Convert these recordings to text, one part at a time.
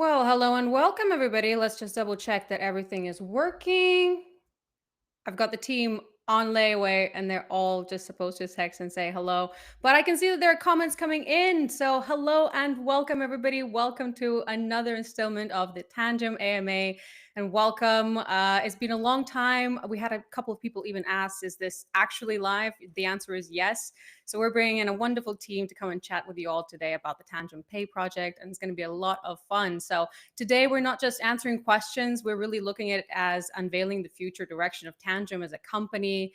Well, hello and welcome, everybody. Let's just double check that everything is working. I've got the team on layaway and they're all just supposed to text and say hello. But I can see that there are comments coming in. So, hello and welcome, everybody. Welcome to another installment of the Tangem AMA. And welcome. It's been a long time. We had a couple of people even ask, is this actually live? The answer is yes. So, we're bringing in a wonderful team to come and chat with you all today about the Tangem Pay project. And it's going to be a lot of fun. So, today, we're not just answering questions, we're really looking at it as unveiling the future direction of Tangem as a company.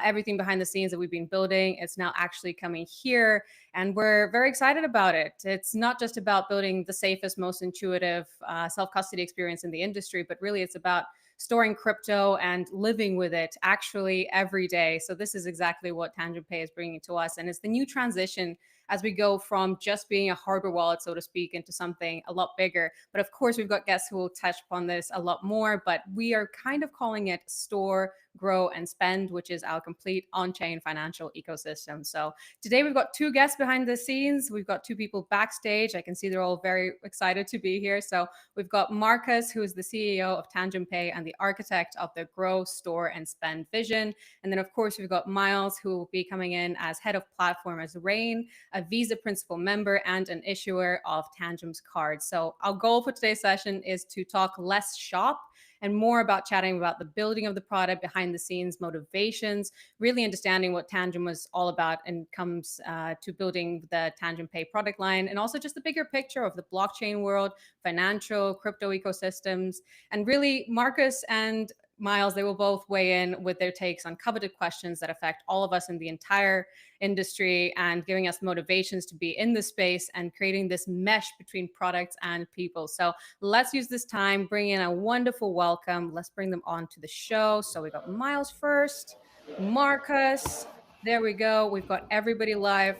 Everything behind the scenes that we've been building, it's now actually coming here. And we're very excited about it. It's not just about building the safest, most intuitive self custody experience in the industry, but really it's about storing crypto and living with it actually every day. So this is exactly what Tangem Pay is bringing to us. And it's the new transition as we go from just being a hardware wallet, so to speak, into something a lot bigger. But of course, we've got guests who will touch upon this a lot more, but we are kind of calling it store, grow, and spend, which is our complete on-chain financial ecosystem. So today we've got two guests behind the scenes. We've got two people backstage. I can see they're all very excited to be here. So we've got Marcus, who is the CEO of Tangem Pay and the architect of the grow, store, and spend vision. And then, of course, we've got Miles, who will be coming in as head of platform as Rain, a Visa principal member, and an issuer of Tangem's cards. So our goal for today's session is to talk less shop and more about chatting about the building of the product, behind the scenes motivations, really understanding what Tangem was all about and comes to building the Tangem Pay product line, and also just the bigger picture of the blockchain world, financial, crypto ecosystems. And really, Marcus and Miles, they will both weigh in with their takes on coveted questions that affect all of us in the entire industry and giving us motivations to be in the space and creating this mesh between products and people. So let's use this time, bring in a wonderful welcome. Let's bring them on to the show. So we got Miles first, Marcus. There we go. We've got everybody live.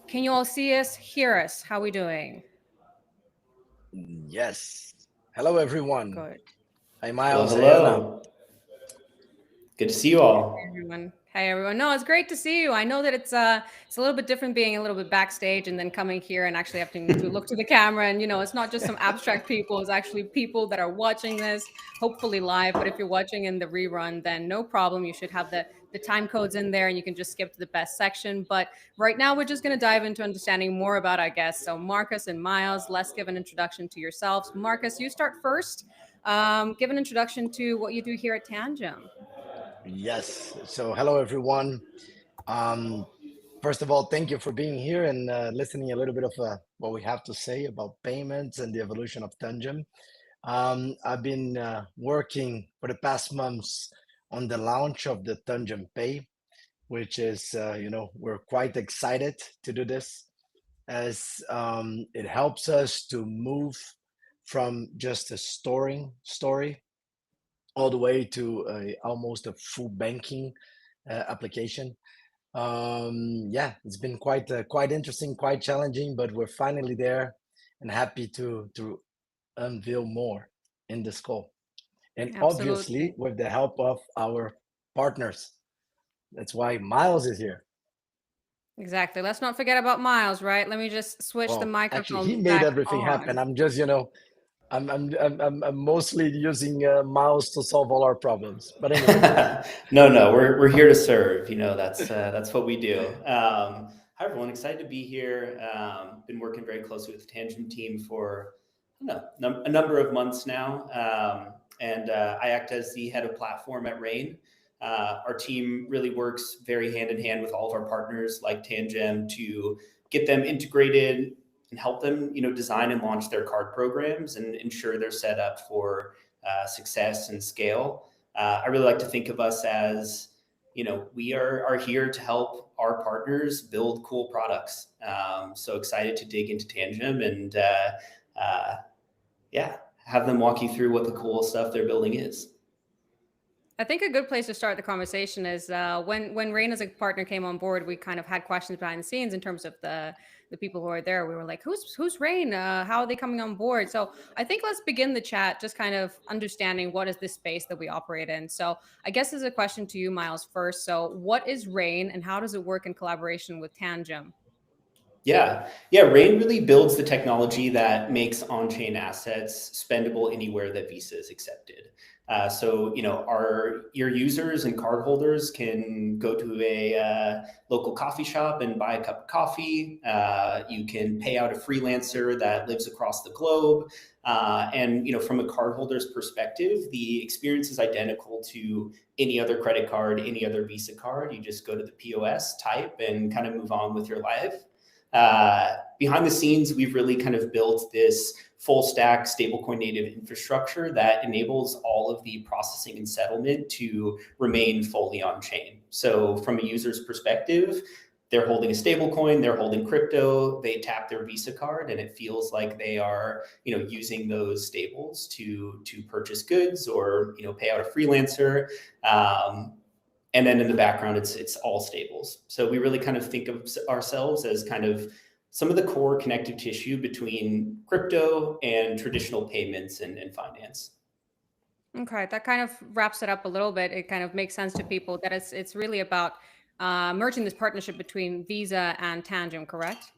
Can you all see us, hear us? How are we doing? Yes. Hello, everyone. Good. Hi, Hello, Miles. Hey, Anna. hello. Good to see you all. Everyone. Hey everyone. No, it's great to see you. I know that it's a little bit different being a little bit backstage and then coming here and actually having to look to the camera, and it's not just some abstract people, it's actually people that are watching this, hopefully live. But if you're watching in the rerun, then no problem. You should have the time codes in there and you can just skip to the best section. But right now we're just going to dive into understanding more about our guests. So Marcus and Miles, let's give an introduction to yourselves. Marcus, you start first. Give an introduction to what you do here at Tangem. Yes. So, hello, everyone. Um, First of all, thank you for being here and listening a little bit of what we have to say about payments and the evolution of Tangem. I've been working for the past months on the launch of the Tangem Pay, which is, we're quite excited to do this as it helps us to move from just a storing story all the way to almost a full banking application. Yeah, it's been quite interesting, quite challenging, but we're finally there and happy to unveil more in this call. And obviously, Absolutely. with the help of our partners. That's why Miles is here. Exactly. Let's not forget about Miles, right? Let me just switch the Well, actually, he microphone made back everything happen. on. I'm just, I'm mostly using Miles to solve all our problems. But anyway, No, we're here to serve. That's what we do. Hi everyone, excited to be here. Been working very closely with the Tangent team for I don't know, a number of months now, and I act as the head of platform at Rain. Our team really works very hand in hand with all of our partners like Tangem to get them integrated and help them, design and launch their card programs and ensure they're set up for success and scale. I really like to think of us as, we are here to help our partners build cool products. So excited to dig into Tangem and yeah, have them walk you through what the cool stuff they're building is. I think a good place to start the conversation is when Rain as a partner came on board, we kind of had questions behind the scenes in terms of the people who are there. We were like, who's Rain? How are they coming on board? So I think let's begin the chat just kind of understanding what is this space that we operate in. So I guess there's a question to you, Miles, first. So what is Rain and how does it work in collaboration with Tangem? Yeah. Rain really builds the technology that makes on-chain assets spendable anywhere that Visa is accepted. So, your users and cardholders can go to a local coffee shop and buy a cup of coffee. You can pay out a freelancer that lives across the globe. And, from a cardholder's perspective, the experience is identical to any other credit card, any other Visa card. You just go to the POS, type, and kind of move on with your life. Behind the scenes, we've really kind of built this full stack stablecoin native infrastructure that enables all of the processing and settlement to remain fully on chain. So from a user's perspective, they're holding a stablecoin, they're holding crypto, they tap their Visa card, and it feels like they are, using those stables to purchase goods or, pay out a freelancer. And then in the background, it's all stables. So we really kind of think of ourselves as kind of some of the core connective tissue between crypto and traditional payments and finance. Okay, that kind of wraps it up a little bit. It kind of makes sense to people that it's really about merging this partnership between Visa and Tangem, correct?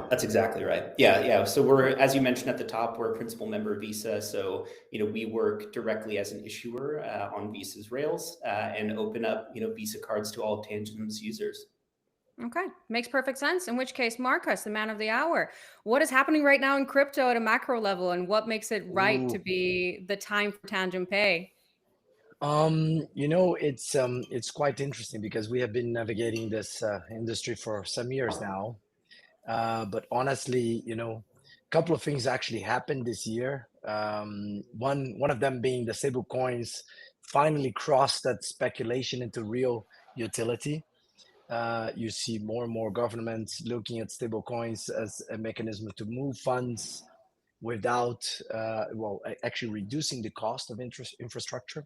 That's exactly right. Yeah. So we're, as you mentioned at the top, we're a principal member of Visa. So, we work directly as an issuer on Visa's rails and open up, Visa cards to all of Tangem's users. Okay, makes perfect sense. In which case, Marcus, the man of the hour, what is happening right now in crypto at a macro level, and what makes it right to Ooh. be the time for Tangem Pay? It's quite interesting because we have been navigating this industry for some years now. But honestly, a couple of things actually happened this year. One of them being the stable coins finally crossed that speculation into real utility. You see more and more governments looking at stable coins as a mechanism to move funds without, actually reducing the cost of infrastructure.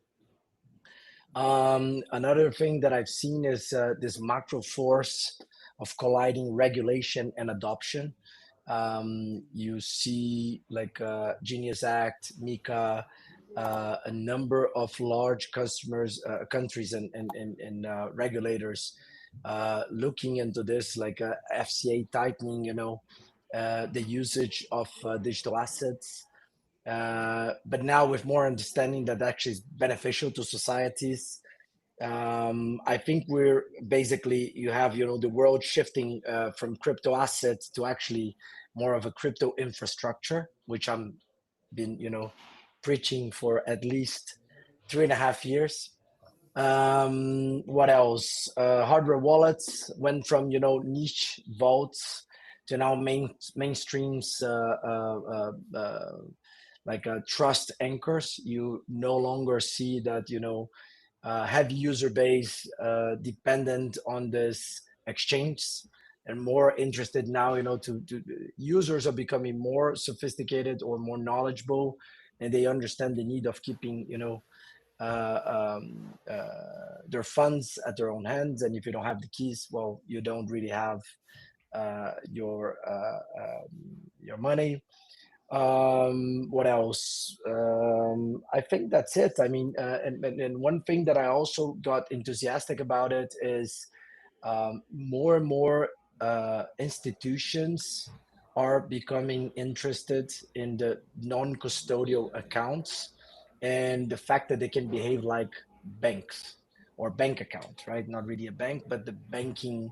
Another thing that I've seen is this macro force of colliding regulation and adoption. You see like Genius Act, MiCA, a number of large countries and regulators looking into this, like FCA tightening, the usage of digital assets. But now with more understanding that actually is beneficial to societies. I think we're basically, you have, the world shifting from crypto assets to actually more of a crypto infrastructure, which I'm been, preaching for at least 3.5 years. What else? Hardware wallets went from, niche vaults to now mainstreams, like trust anchors. You no longer see that, heavy user base dependent on this exchange, and more interested now, to users are becoming more sophisticated or more knowledgeable, and they understand the need of keeping, their funds at their own hands. And if you don't have the keys, well, you don't really have your money. What else? I think that's it. I mean, and one thing that I also got enthusiastic about it is more and more institutions are becoming interested in the non-custodial accounts, and the fact that they can behave like banks or bank accounts, right? Not really a bank, but the banking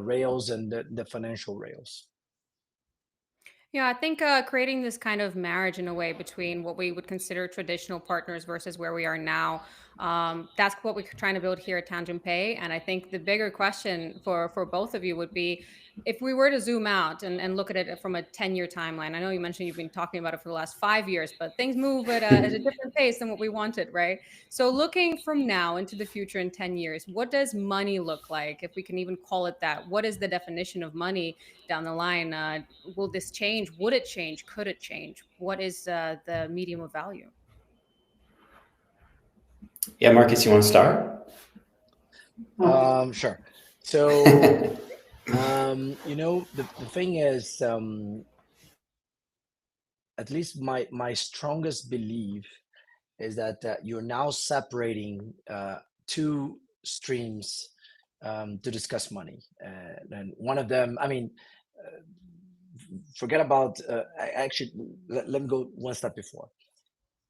rails and the financial rails. Yeah, I think creating this kind of marriage in a way between what we would consider traditional partners versus where we are now. That's what we're trying to build here at Tangent Pay. And I think the bigger question for both of you would be, if we were to zoom out and look at it from a 10-year timeline. I know you mentioned you've been talking about it for the last 5 years, but things move at a different pace than what we wanted, right? So looking from now into the future in 10 years, what does money look like, if we can even call it that? What is the definition of money down the line? Will this change? Would it change? Could it change? What is the medium of value? Yeah, Marcus, you want to start? Sure. So, the thing is, at least my strongest belief is that you're now separating two streams to discuss money. And one of them, I mean, forget about, actually, let me go one step before.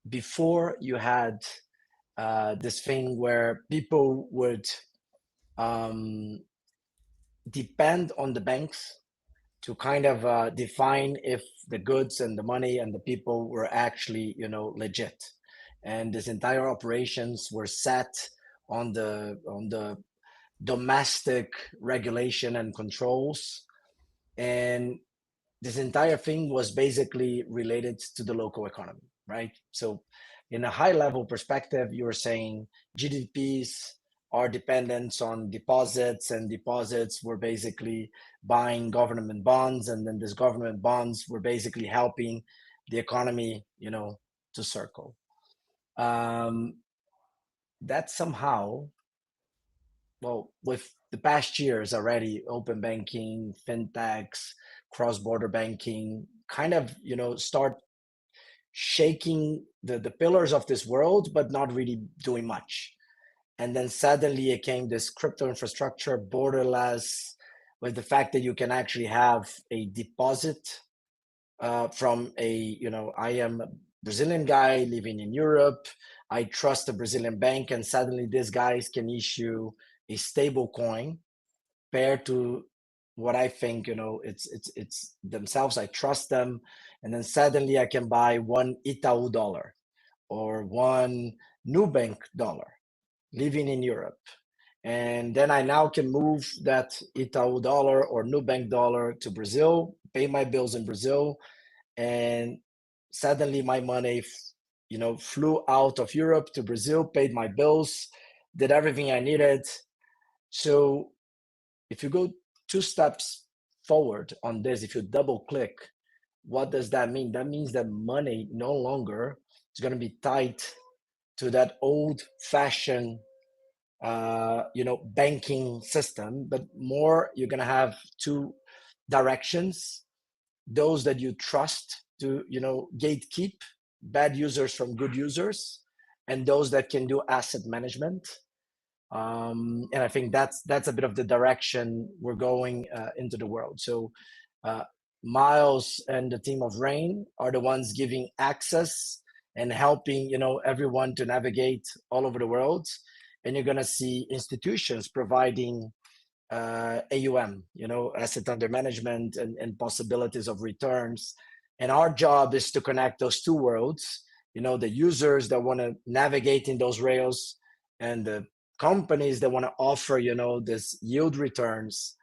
Before you had this thing where people would depend on the banks to kind of define if the goods and the money and the people were actually, legit. And this entire operations were set on the domestic regulation and controls. And this entire thing was basically related to the local economy, right? So in a high level perspective, you were saying GDPs are dependent on deposits, and deposits were basically buying government bonds, and then these government bonds were basically helping the economy, to circle. That somehow, well, with the past years already, open banking, fintechs, cross-border banking, kind of, start shaking the pillars of this world, but not really doing much. And then suddenly it came this crypto infrastructure, borderless, with the fact that you can actually have a deposit from I am a Brazilian guy living in Europe. I trust a Brazilian bank, and suddenly these guys can issue a stable coin paired to what I think, it's themselves. I trust them, and then suddenly I can buy one Itaú dollar or one Nubank dollar living in Europe. And then I now can move that Itaú dollar or Nubank dollar to Brazil, pay my bills in Brazil, and suddenly my money, flew out of Europe to Brazil, paid my bills, did everything I needed. So if you go 2 steps forward on this, if you double click, what does that mean? That means that money no longer is going to be tied to that old fashioned banking system, but more you're going to have two directions: those that you trust to gatekeep bad users from good users, and those that can do asset management. And I think that's a bit of the direction we're going into the world. So Miles and the team of Rain are the ones giving access and helping everyone to navigate all over the world. And you're going to see institutions providing AUM, asset under management, and possibilities of returns. And our job is to connect those two worlds, the users that want to navigate in those rails, and the companies that want to offer, this yield returns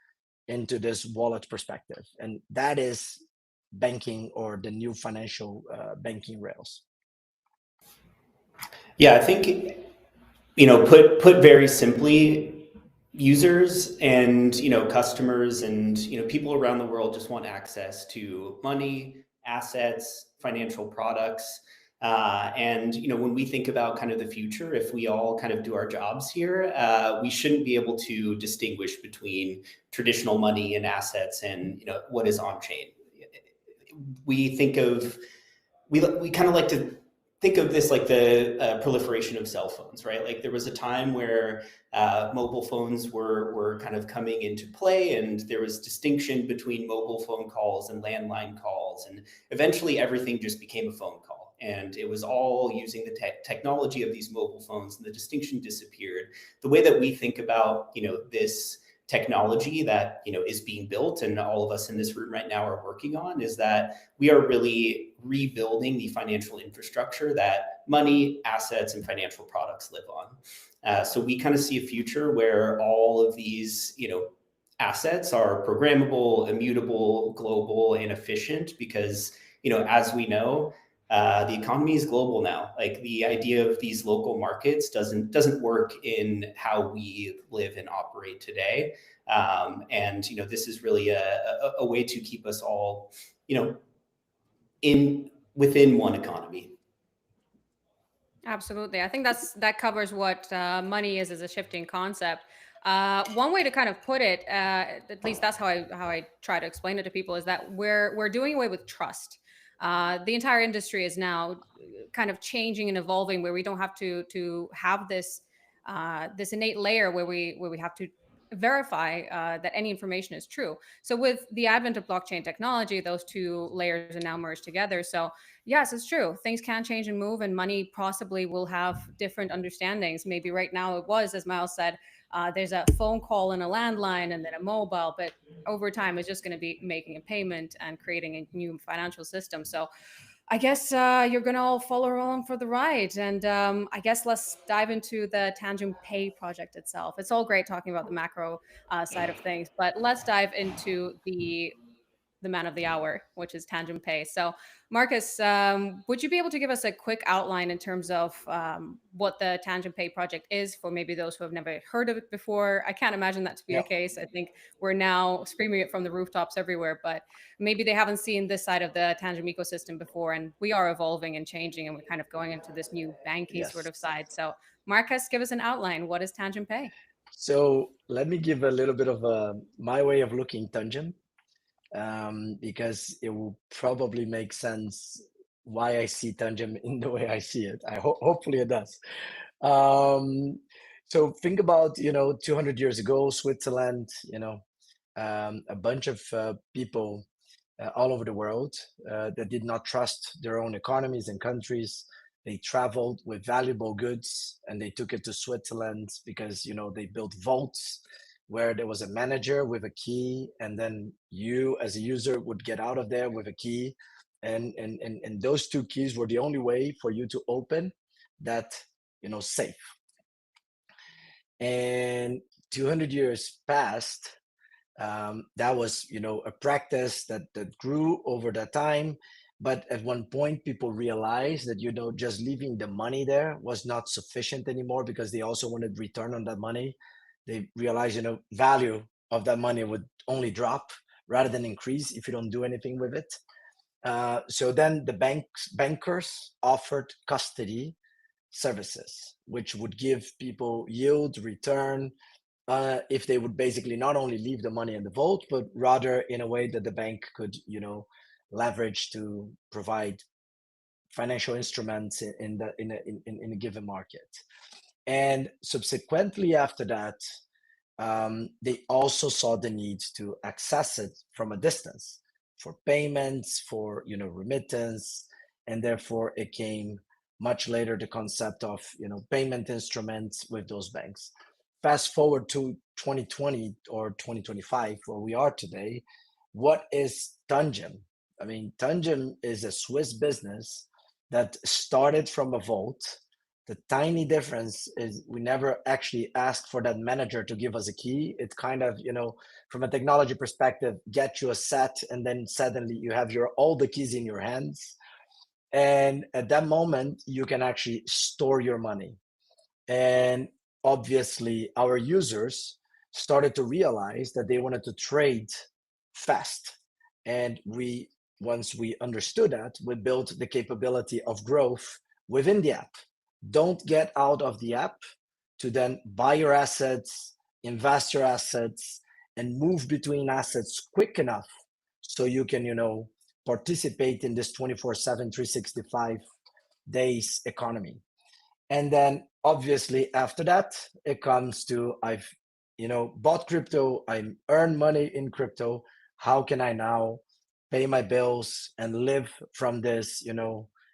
into this wallet perspective. And that is banking, or the new financial banking rails. Yeah, I think, put very simply, users and customers and people around the world just want access to money, assets, financial products. And when we think about kind of the future, if we all kind of do our jobs here, we shouldn't be able to distinguish between traditional money and assets and what is on chain. We think of we kind of like to think of this like the proliferation of cell phones, right? Like there was a time where mobile phones were kind of coming into play, and there was distinction between mobile phone calls and landline calls, and eventually everything just became a phone call, and it was all using the technology of these mobile phones, and the distinction disappeared. The way that we think about this technology that is being built, and all of us in this room right now are working on, is that we are really rebuilding the financial infrastructure that money, assets, and financial products live on. So we kind of see a future where all of these assets are programmable, immutable, global, and efficient, because as we know, the economy is global now. Like the idea of these local markets doesn't work in how we live and operate today. And this is really a way to keep us all within one economy. Absolutely. I think that covers what money is as a shifting concept. One way to kind of put it, at least that's how I try to explain it to people, is that we're doing away with trust. The entire industry is now kind of changing and evolving, where we don't have to have this innate layer where we have to verify that any information is true. So with the advent of blockchain technology, those two layers are now merged together. So yes, it's true. Things can change and move, and money possibly will have different understandings. Maybe right now it was, as Miles said, there's a phone call and a landline and then a mobile, but over time it's just going to be making a payment and creating a new financial system. So I guess you're going to all follow along for the ride. And I guess let's dive into the Tangem Pay project itself. It's all great talking about the macro side of things, but let's dive into the man of the hour, which is Tangem Pay. So, Marcus, would you be able to give us a quick outline in terms of what the Tangem Pay project is for maybe those who have never heard of it before? I can't imagine that to be Yeah. the case. I think we're now screaming it from the rooftops everywhere, but maybe they haven't seen this side of the Tangem ecosystem before, and we are evolving and changing, and we're kind of going into this new banking sort Yes. of side. So, Marcus, give us an outline. What is Tangem Pay? So let me give a little bit of my way of looking Tangem, because it will probably make sense why I see Tangem in the way I see it. Hopefully it does. So think about 200 years ago, Switzerland. A bunch of people all over the world that did not trust their own economies and countries. They traveled with valuable goods and they took it to Switzerland because they built vaults where there was a manager with a key, and then you as a user would get out of there with a key, and those two keys were the only way for you to open that safe. And 200 years passed. That was a practice that grew over that time, but at one point people realized that just leaving the money there was not sufficient anymore, because they also wanted return on that money. They realized value of that money would only drop rather than increase if you don't do anything with it. So then the bankers offered custody services, which would give people yield, return, if they would basically not only leave the money in the vault, but rather in a way that the bank could, leverage to provide financial instruments in a given market. And subsequently after that, they also saw the need to access it from a distance for payments, for remittance, and therefore it came much later the concept of payment instruments with those banks. Fast forward to 2020 or 2025, where we are today. What is Tangem? I mean, Tangem is a Swiss business that started from a vault. The tiny difference is we never actually asked for that manager to give us a key. It's kind of, from a technology perspective, get you a set, and then suddenly you have all the keys in your hands. And at that moment, you can actually store your money. And obviously, our users started to realize that they wanted to trade fast. And once we understood that, we built the capability of growth within the app. Don't get out of the app to then buy your assets, invest your assets, and move between assets quick enough so you can, participate in this 24/7, 365 days economy. And then obviously after that, it comes to I've bought crypto, I earn money in crypto. How can I now pay my bills and live from this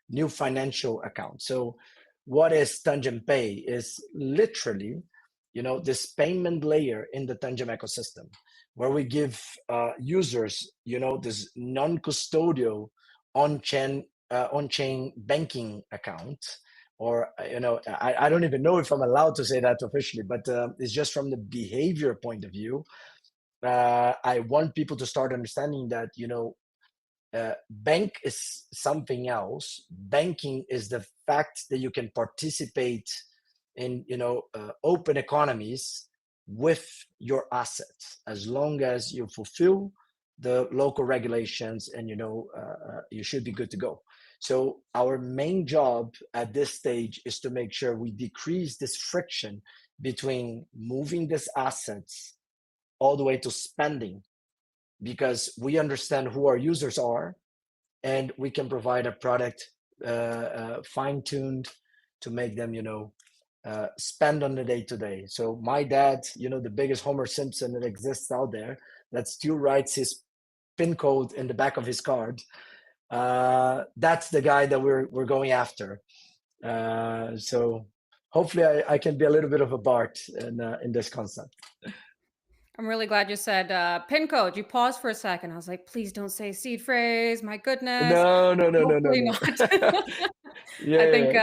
new financial account? So what is Tangem Pay is literally this payment layer in the Tangem ecosystem, where we give users this non-custodial on-chain banking account. Or I don't even know if I'm allowed to say that officially, but it's just from the behavior point of view. I want people to start understanding that bank is something else. Banking is the fact that you can participate in open economies with your assets, as long as you fulfill the local regulations, and you should be good to go. So our main job at this stage is to make sure we decrease this friction between moving these assets all the way to spending, because we understand who our users are, and we can provide a product fine-tuned to make them spend on the day-to-day. So my dad, the biggest Homer Simpson that exists out there, that still writes his PIN code in the back of his card. That's the guy that we're going after. So hopefully I can be a little bit of a Bart in this concept. I'm really glad you said PIN code. You paused for a second. I was like, please don't say seed phrase. My goodness. No. Hopefully not. I think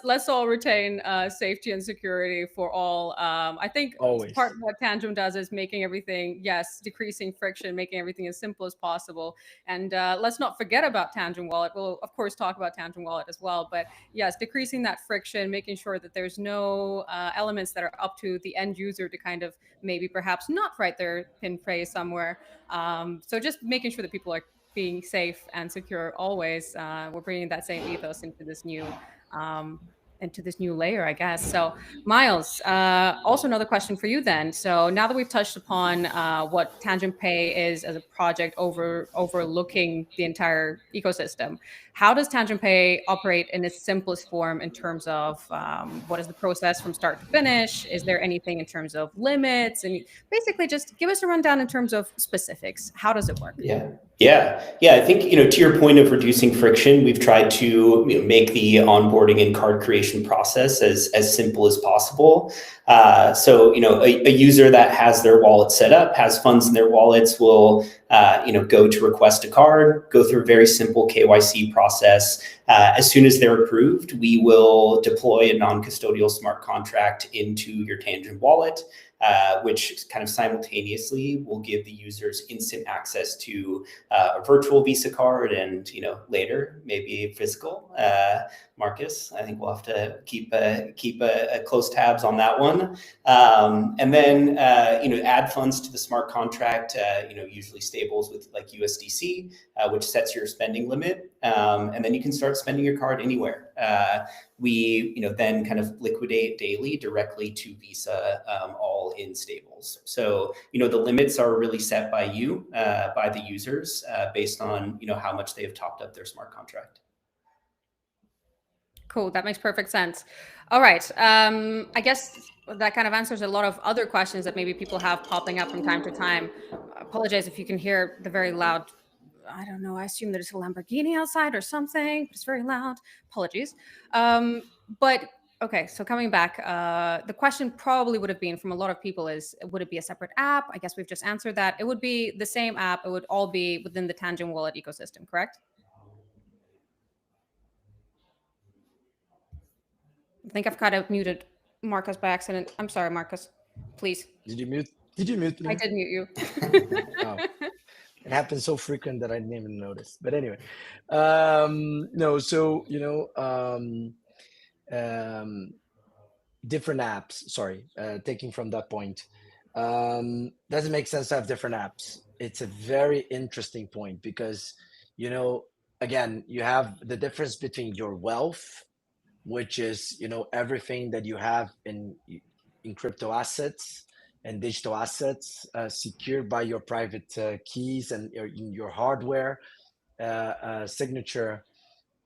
let's all retain safety and security for all. I think Always. part of what Tangem does is making everything, decreasing friction, making everything as simple as possible. And let's not forget about Tangem Wallet. We'll of course talk about Tangem Wallet as well. But yes, decreasing that friction, making sure that there's no elements that are up to the end user to kind of maybe perhaps not write their PIN phrase somewhere. So just making sure that people are being safe and secure always. We're bringing that same ethos into this new layer, I guess. So Miles, also another question for you then. So now that we've touched upon what Tangem Pay is as a project overlooking the entire ecosystem, how does Tangem Pay operate in its simplest form in terms of what is the process from start to finish? Is there anything in terms of limits? And basically just give us a rundown in terms of specifics. How does it work? Yeah. I think, to your point of reducing friction, we've tried to make the onboarding and card creation process as simple as possible. So, a user that has their wallet set up, has funds in their wallets, will, go to request a card, go through a very simple KYC process. As soon as they're approved, we will deploy a non-custodial smart contract into your Tangem wallet. Which kind of simultaneously will give the users instant access to a virtual Visa card and, later maybe physical. Marcus, I think we'll have to keep a close tabs on that one. And then, add funds to the smart contract, usually stables with like USDC, which sets your spending limit. And then you can start spending your card anywhere. We, then kind of liquidate daily directly to Visa, all in stables. So, the limits are really set by you, by the users, based on, how much they have topped up their smart contract. Cool. That makes perfect sense. All right. I guess that kind of answers a lot of other questions that maybe people have popping up from time to time. I apologize if you can hear the very loud, I don't know, I assume there's a Lamborghini outside or something, but it's very loud. Apologies. But okay, so coming back, the question probably would have been from a lot of people is, would it be a separate app? I guess we've just answered that. It would be the same app. It would all be within the Tangem Wallet ecosystem, correct? I think I've kind of muted Marcus by accident. I'm sorry, Marcus. Please. Did you mute me? I did mute you. Oh. It happens so frequent that I didn't even notice. But anyway, no. So different apps. Sorry, taking from that point, does it make sense to have different apps? It's a very interesting point because again, you have the difference between your wealth, which is everything that you have in crypto assets and digital assets, secured by your private keys and your hardware signature,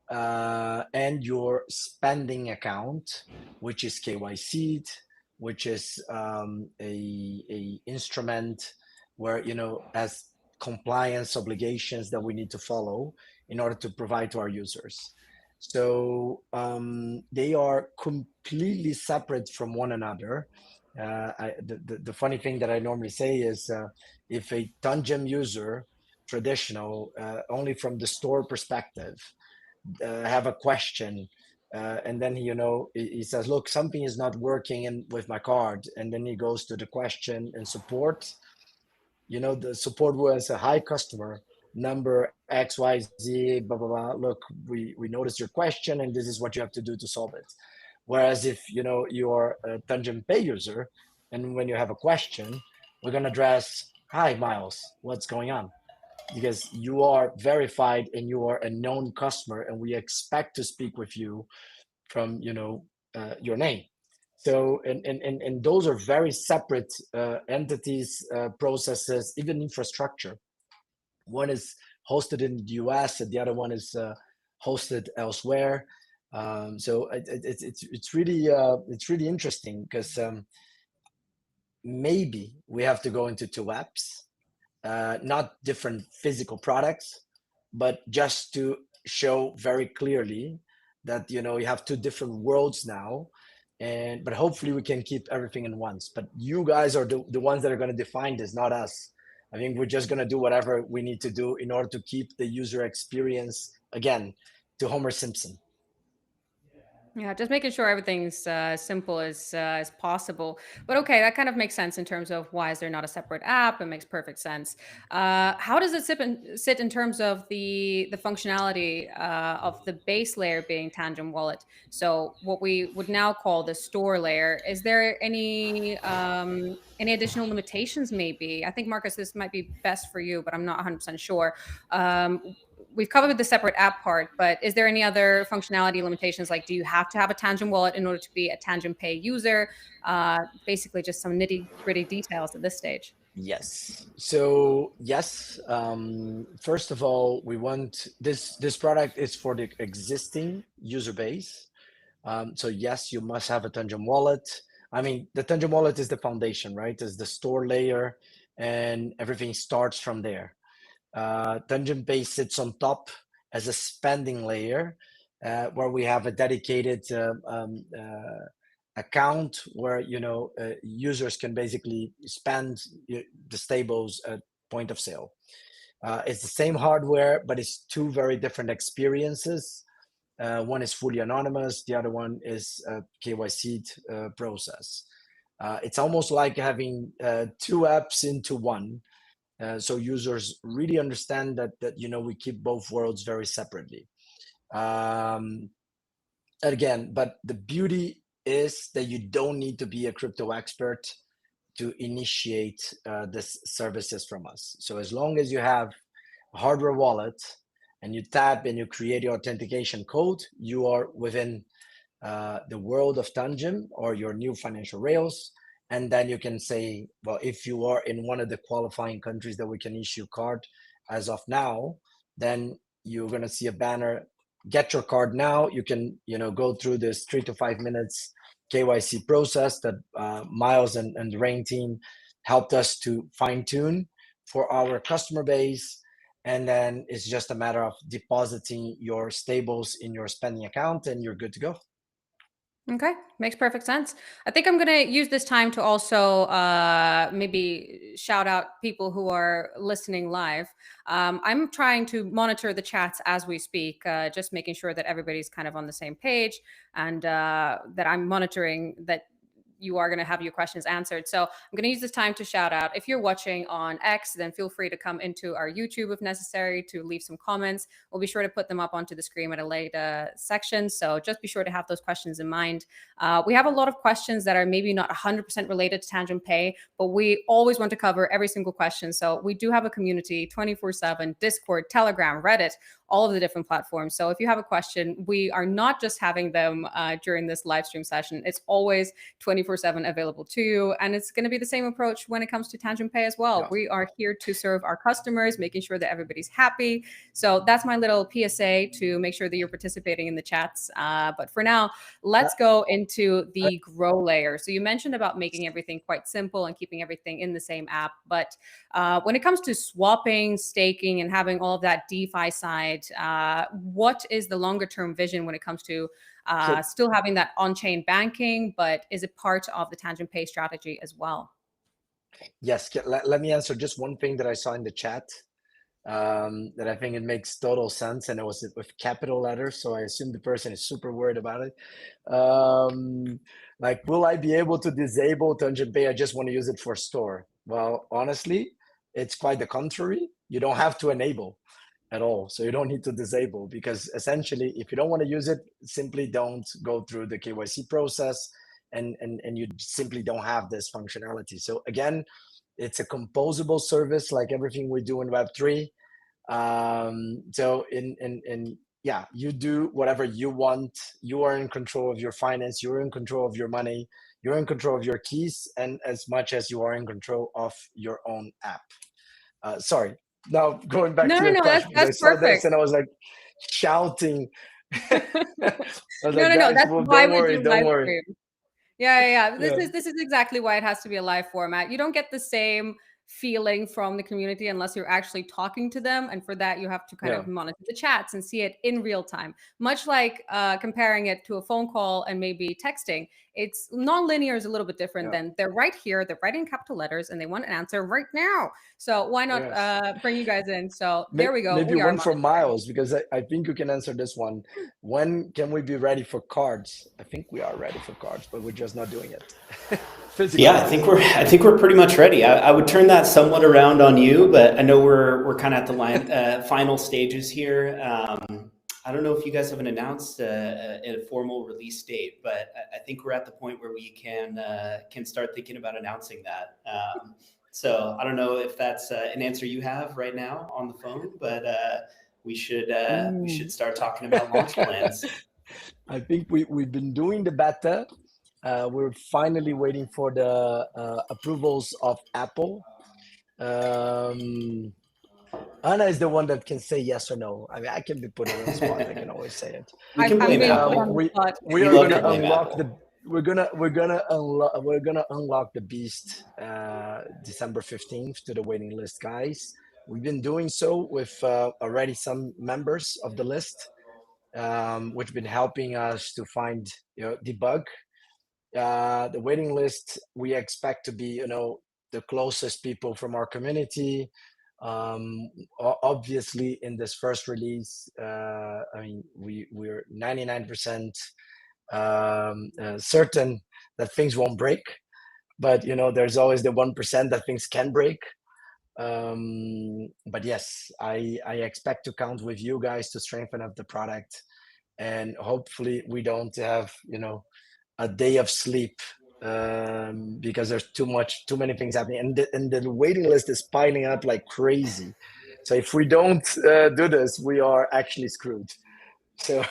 and your spending account, which is KYC'd, which is a instrument where has compliance obligations that we need to follow in order to provide to our users. So they are completely separate from one another. The funny thing that I normally say is, if a Tangem user, traditional, only from the store perspective, have a question, and then he says, look, something is not working with my card, and then he goes to the question and support. The support was a hi customer number XYZ, blah blah blah. Look, we noticed your question, and this is what you have to do to solve it. Whereas if you are a Tangem Pay user, and when you have a question, we're gonna address, hi Miles, what's going on? Because you are verified and you are a known customer, and we expect to speak with you from your name. So and those are very separate entities, processes, even infrastructure. One is hosted in the US and the other one is hosted elsewhere. So it's really interesting because maybe we have to go into two apps, not different physical products, but just to show very clearly that you have two different worlds now. But hopefully we can keep everything in once. But you guys are the ones that are going to define this, not us. I think we're just going to do whatever we need to do in order to keep the user experience, again, to Homer Simpson. Yeah, just making sure everything's simple as possible. But okay, that kind of makes sense in terms of why is there not a separate app? It makes perfect sense. How does it sit in terms of the functionality of the base layer being Tangem Wallet? So what we would now call the store layer. Is there any additional limitations? Maybe I think Marcus, this might be best for you, but I'm not 100% sure. We've covered the separate app part, but is there any other functionality limitations? Like, do you have to have a Tangem wallet in order to be a Tangem Pay user? Basically, just some nitty gritty details at this stage. Yes. So yes, first of all, we want this product is for the existing user base. So yes, you must have a Tangem wallet. I mean, the Tangem wallet is the foundation, right? Is the store layer, and everything starts from there. Tangem Pay sits on top as a spending layer, where we have a dedicated account where users can basically spend the stables at point of sale. It's the same hardware, but it's two very different experiences. One is fully anonymous, the other one is a KYC process. It's almost like having two apps into one. So users really understand that we keep both worlds very separately. Again, but the beauty is that you don't need to be a crypto expert to initiate this services from us. So as long as you have a hardware wallet and you tap and you create your authentication code, you are within the world of Tangem or your new financial rails. And then you can say, well, if you are in one of the qualifying countries that we can issue card as of now, then you're going to see a banner, get your card now. You can go through this 3 to 5 minutes KYC process that Miles and the Rain team helped us to fine tune for our customer base. And then it's just a matter of depositing your stables in your spending account and you're good to go. Okay, makes perfect sense. I think I'm going to use this time to also maybe shout out people who are listening live. I'm trying to monitor the chats as we speak, just making sure that everybody's kind of on the same page and that I'm monitoring that you are going to have your questions answered. So I'm going to use this time to shout out. If you're watching on X, then feel free to come into our YouTube if necessary to leave some comments. We'll be sure to put them up onto the screen at a later section. So just be sure to have those questions in mind. We have a lot of questions that are maybe not 100% related to Tangem Pay, but we always want to cover every single question. So we do have a community 24/7, Discord, Telegram, Reddit, all of the different platforms. So if you have a question, we are not just having them during this live stream session. It's always 24/7 available to you. And it's going to be the same approach when it comes to Tangem Pay as well. Yeah. We are here to serve our customers, making sure that everybody's happy. So that's my little PSA to make sure that you're participating in the chats. But for now, let's go into the grow layer. So you mentioned about making everything quite simple and keeping everything in the same app. But when it comes to swapping, staking, and having all of that DeFi side, what is the longer term vision when it comes to still having that on-chain banking, but is it part of the Tangem Pay strategy as well? Yes, let me answer just one thing that I saw in the chat that I think it makes total sense, and it was with capital letters, so I assume the person is super worried about it. Like, will I be able to disable Tangem Pay? I just want to use it for store. Well, honestly, it's quite the contrary. You don't have to enable at all. So you don't need to disable, because essentially, if you don't want to use it, simply don't go through the KYC process, and you simply don't have this functionality. So again, it's a composable service like everything we do in Web3. So yeah, you do whatever you want. You are in control of your finance. You're in control of your money. You're in control of your keys, and as much as you are in control of your own app. Sorry. Now going back to your question, that's I saw perfect. this and I was like shouting I was like, No. guys, That's well, why don't we worry, do don't live worry. stream. Yeah. Yeah, This is exactly why it has to be a live format. You don't get the same feeling from the community unless you're actually talking to them, and for that you have to kind yeah, of monitor the chats and see it in real time. Much like comparing it to a phone call and maybe texting, it's non-linear is a little bit different. yeah. Than they're right here, they're writing capital letters, and they want an answer right now. So why not Yes. bring you guys in? So there we go. Maybe We are one from monitoring. Miles, because I think you can answer this one. When can we be ready for cards? I think we are ready for cards, but we're just not doing it. Physical Yeah, cards. I think we're pretty much ready. I would turn that somewhat around on you, but I know we're kind of at the final stages here. I don't know if you guys haven't announced a formal release date, but I think we're at the point where we can start thinking about announcing that. So I don't know if that's an answer you have right now on the phone, but we should start talking about launch plans. I think we've been doing the beta. We're finally waiting for the approvals of Apple. Anna is the one that can say yes or no. I mean, I can be put on the spot. I can always say it. We can I'm blame being put Apple. on the spot. We We are love gonna to blame unlock Apple. the we're gonna unlock the beast December 15th to the waiting list, guys. We've been doing so with already some members of the list, which been helping us to find, debug the waiting list. We expect to be, the closest people from our community. Obviously, in this first release, I mean, we're 99% certain that things won't break, but there's always the 1% that things can break. But yes, I expect to count with you guys to strengthen up the product, and hopefully we don't have a day of sleep, because there's too many things happening, and the waiting list is piling up like crazy. So if we don't do this, we are actually screwed. So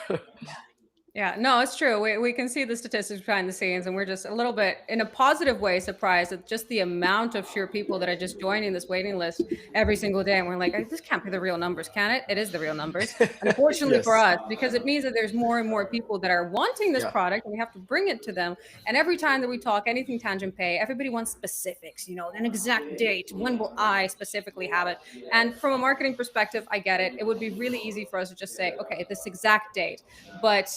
Yeah, no, it's true. We can see the statistics behind the scenes, and we're just a little bit, in a positive way, surprised at just the amount of sheer people that are just joining this waiting list every single day. And we're like, this can't be the real numbers, can it? It is the real numbers. Unfortunately for yes, us, because it means that there's more and more people that are wanting this yeah, product, and we have to bring it to them. And every time that we talk anything Tangem Pay, everybody wants specifics, an exact date. When will I specifically have it? And from a marketing perspective, I get it. It would be really easy for us to just say, okay, this exact date. But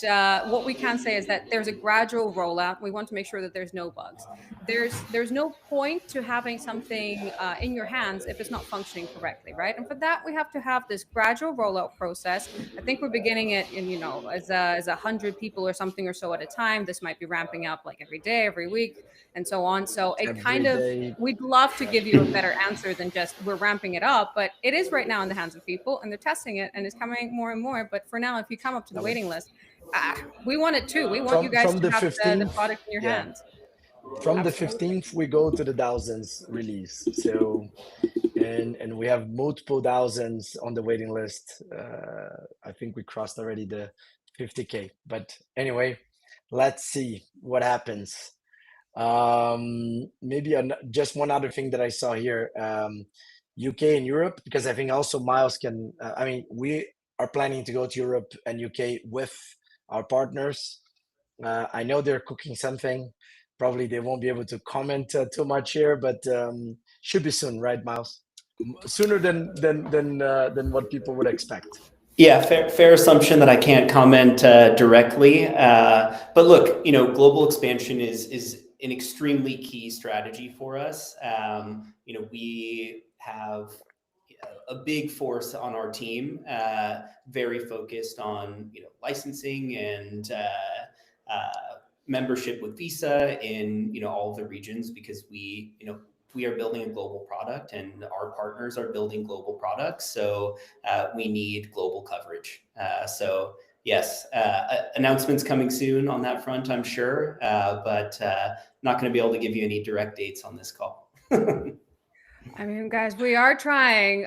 what we can say is that there's a gradual rollout. We want to make sure that there's no bugs. There's no point to having something in your hands if it's not functioning correctly, right? And for that, we have to have this gradual rollout process. I think we're beginning it in, as 100 people or something or so at a time. This might be ramping up like every day, every week, and so on. So it every kind of, day. we'd love to give you a better answer than just we're ramping it up, but it is right now in the hands of people, and they're testing it, and it's coming more and more. But for now, if you come up to the waiting list, we want it too. We want you guys From to the have the 15th, product in your yeah, hands. from the Absolutely. 15th we go to the thousands release. So and we have multiple thousands on the waiting list. I think we crossed already the 50K, but anyway, let's see what happens. Maybe just one other thing that I saw here, UK and Europe, because I think also Miles can, I mean, we are planning to go to Europe and UK with our partners. I know they're cooking something. Probably they won't be able to comment too much here, but should be soon, right, Miles? Sooner than what people would expect. Yeah, fair assumption that I can't comment directly. But look, global expansion is an extremely key strategy for us. We have a big force on our team, very focused on licensing and membership with Visa in all of the regions, because we are building a global product and our partners are building global products. So we need global coverage. So yes, announcements coming soon on that front, I'm sure, but not going to be able to give you any direct dates on this call. I mean, guys, we are trying,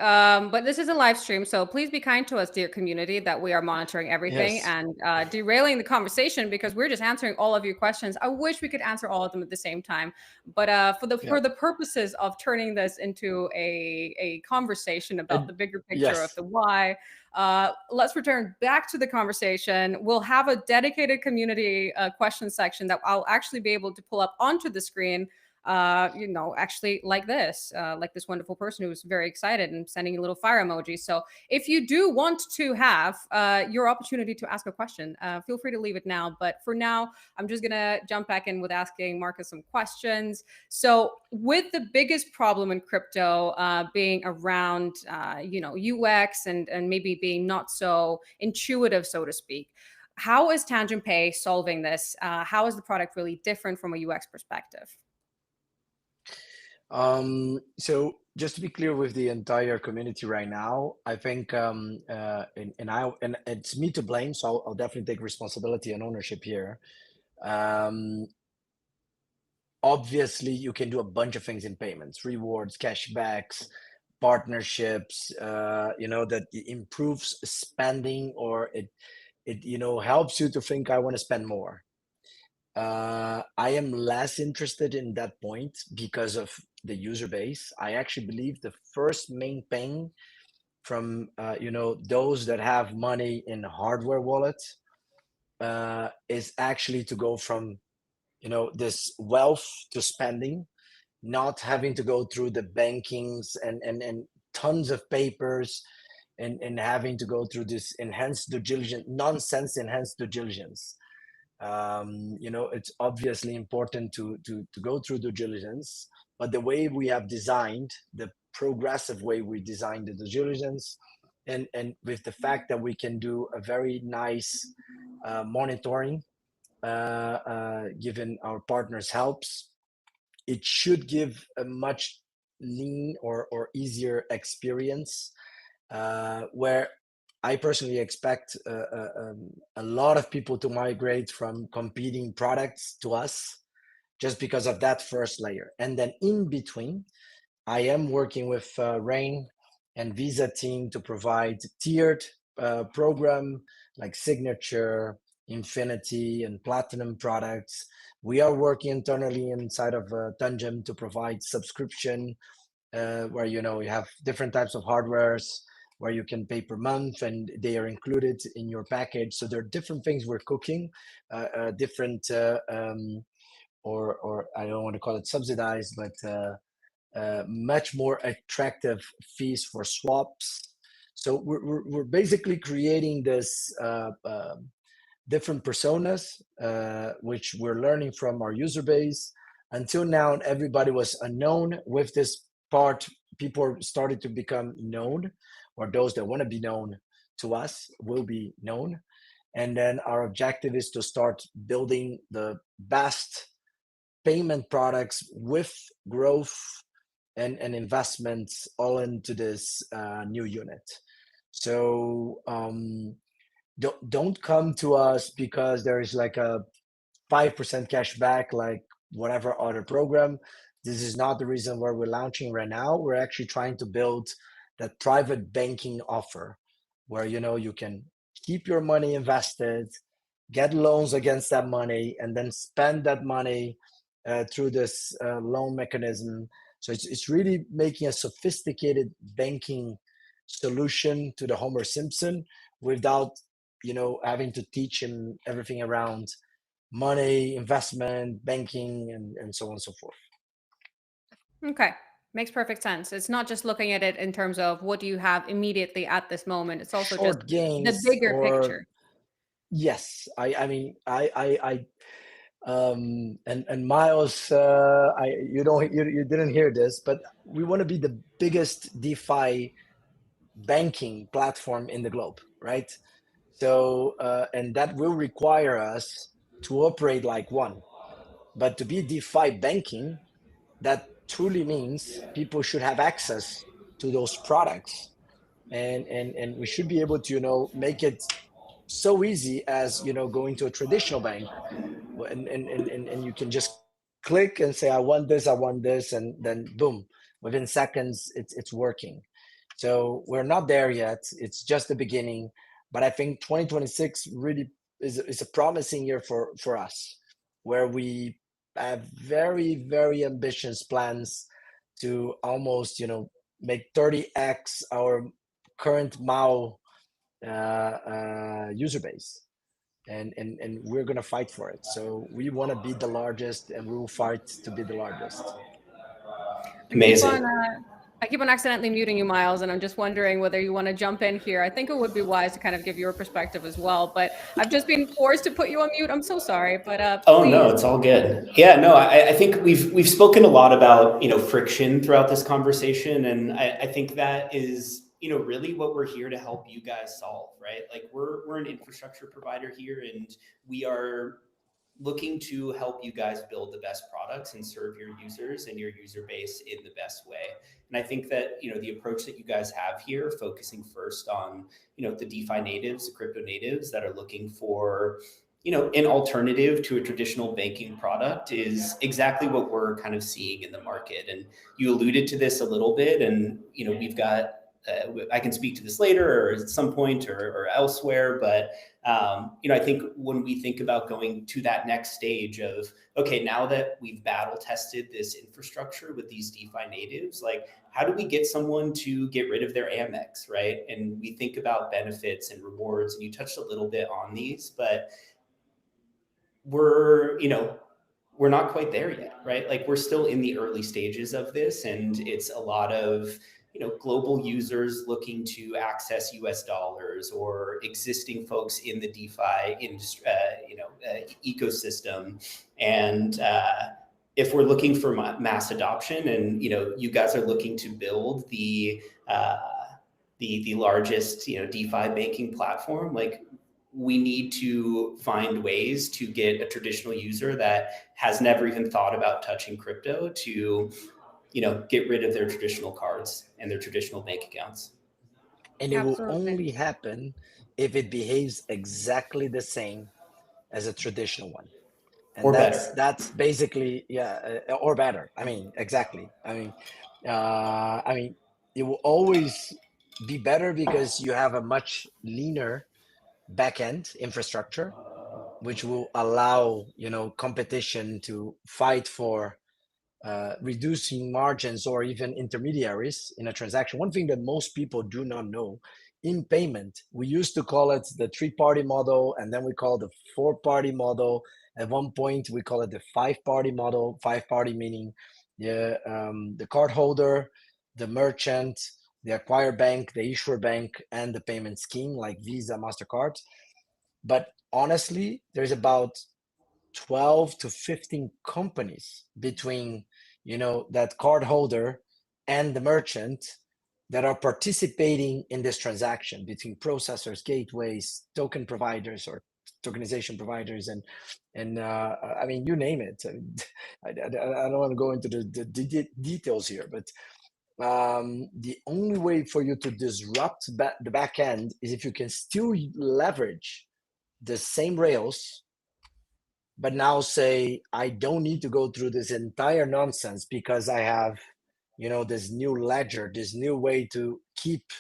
but this is a live stream, so please be kind to us, dear community, that we are monitoring everything Yes. and derailing the conversation because we're just answering all of your questions. I wish we could answer all of them at the same time, but for the purposes of turning this into a conversation about the bigger picture of Yes. the why, Let's return back to the conversation. We'll have a dedicated community question section that I'll actually be able to pull up onto the screen. Actually like this wonderful person who's very excited and sending a little fire emoji. So if you do want to have your opportunity to ask a question, feel free to leave it now. But for now, I'm just gonna jump back in with asking Marcus some questions. So with the biggest problem in crypto being around, UX and maybe being not so intuitive, so to speak, how is Tangem Pay solving this? How is the product really different from a UX perspective? So just to be clear with the entire community right now, I think, and it's me to blame, so I'll definitely take responsibility and ownership here. Obviously, you can do a bunch of things in payments, rewards, cashbacks, partnerships, that improves spending, or it helps you to think I want to spend more. I am less interested in that point because of the user base. I actually believe the first main thing from those that have money in hardware wallets is actually to go from this wealth to spending, not having to go through the bankings and tons of papers and having to go through this enhanced due diligence nonsense, enhanced due diligence. It's obviously important to go through due diligence, but the way we have designed, the progressive way we designed the due diligence, and with the fact that we can do a very nice monitoring, given our partners helps, it should give a much lean or easier experience, where I personally expect a lot of people to migrate from competing products to us just because of that first layer. And then in between, I am working with Rain and Visa team to provide tiered program like Signature, Infinity, and Platinum products. We are working internally inside of Tangem to provide subscription, where you have different types of hardwares where you can pay per month and they are included in your package. So there are different things we're cooking, different or I don't want to call it subsidized, but much more attractive fees for swaps. So we're basically creating this different personas, which we're learning from our user base. Until now, everybody was unknown. With this part, people started to become known, or those that want to be known to us will be known. And then our objective is to start building the best payment products with growth and investments all into this new unit. So don't come to us because there is like a 5% cash back, like whatever other program. This is not the reason why we're launching right now. We're actually trying to build that private banking offer where you can keep your money invested, get loans against that money, and then spend that money through this loan mechanism. So it's really making a sophisticated banking solution to the Homer Simpson without having to teach him everything around money, investment, banking, and so on and so forth. Okay. Makes perfect sense. It's not just looking at it in terms of what do you have immediately at this moment. It's also Short just the gains bigger or picture. yes, I mean I and Miles, you didn't hear this, but we want to be the biggest DeFi banking platform in the globe, right? So and that will require us to operate like one. But to be DeFi banking, that truly means people should have access to those products, and we should be able to make it so easy as going to a traditional bank, and you can just click and say I want this, and then boom, within seconds it's working. So we're not there yet. It's just the beginning, but I think 2026 really is a promising year for us, where we have very, very ambitious plans to almost make 30x our current MAU user base, and we're going to fight for it. So we want to be the largest, and we will fight to be the largest. Amazing. I keep on accidentally muting you, Miles, and I'm just wondering whether you want to jump in here. I think it would be wise to kind of give your perspective as well, but I've just been forced to put you on mute. I'm so sorry, but Oh please. no, it's all good. Yeah, no, I think we've spoken a lot about, friction throughout this conversation, and I think that is, really what we're here to help you guys solve, right? Like we're an infrastructure provider here, and we are looking to help you guys build the best products and serve your users and your user base in the best way. And I think that, the approach that you guys have here, focusing first on, the DeFi natives, the crypto natives that are looking for, an alternative to a traditional banking product, is exactly what we're kind of seeing in the market. And you alluded to this a little bit, and, we've got, I can speak to this later or at some point or elsewhere, but I think when we think about going to that next stage of, okay, now that we've battle tested this infrastructure with these DeFi natives, like how do we get someone to get rid of their Amex, right? And we think about benefits and rewards, and you touched a little bit on these, but we're not quite there yet, right? Like we're still in the early stages of this, and it's a lot of global users looking to access US dollars, or existing folks in the DeFi industry, ecosystem. And if we're looking for mass adoption, and you guys are looking to build the largest DeFi banking platform, like we need to find ways to get a traditional user that has never even thought about touching crypto to get rid of their traditional cards and their traditional bank accounts. And it Absolutely. will only happen if it behaves exactly the same as a traditional one. And or that's better. that's basically, or better. I mean, exactly. I mean, it will always be better because you have a much leaner backend infrastructure, which will allow competition to fight for reducing margins or even intermediaries in a transaction. One thing that most people do not know, in payment, we used to call it the 3-party model, and then we call it the 4-party model. At one point, we call it the 5-party model. 5-party meaning the cardholder, the merchant, the acquirer bank, the issuer bank, and the payment scheme like Visa, MasterCard. But honestly, there's about 12 to 15 companies between that card holder and the merchant that are participating in this transaction, between processors, gateways, token providers, or tokenization providers, and I mean, you name it. I don't want to go into the details here, but the only way for you to disrupt the back end is if you can still leverage the same rails, but now say, I don't need to go through this entire nonsense because I have, this new ledger, this new way to keep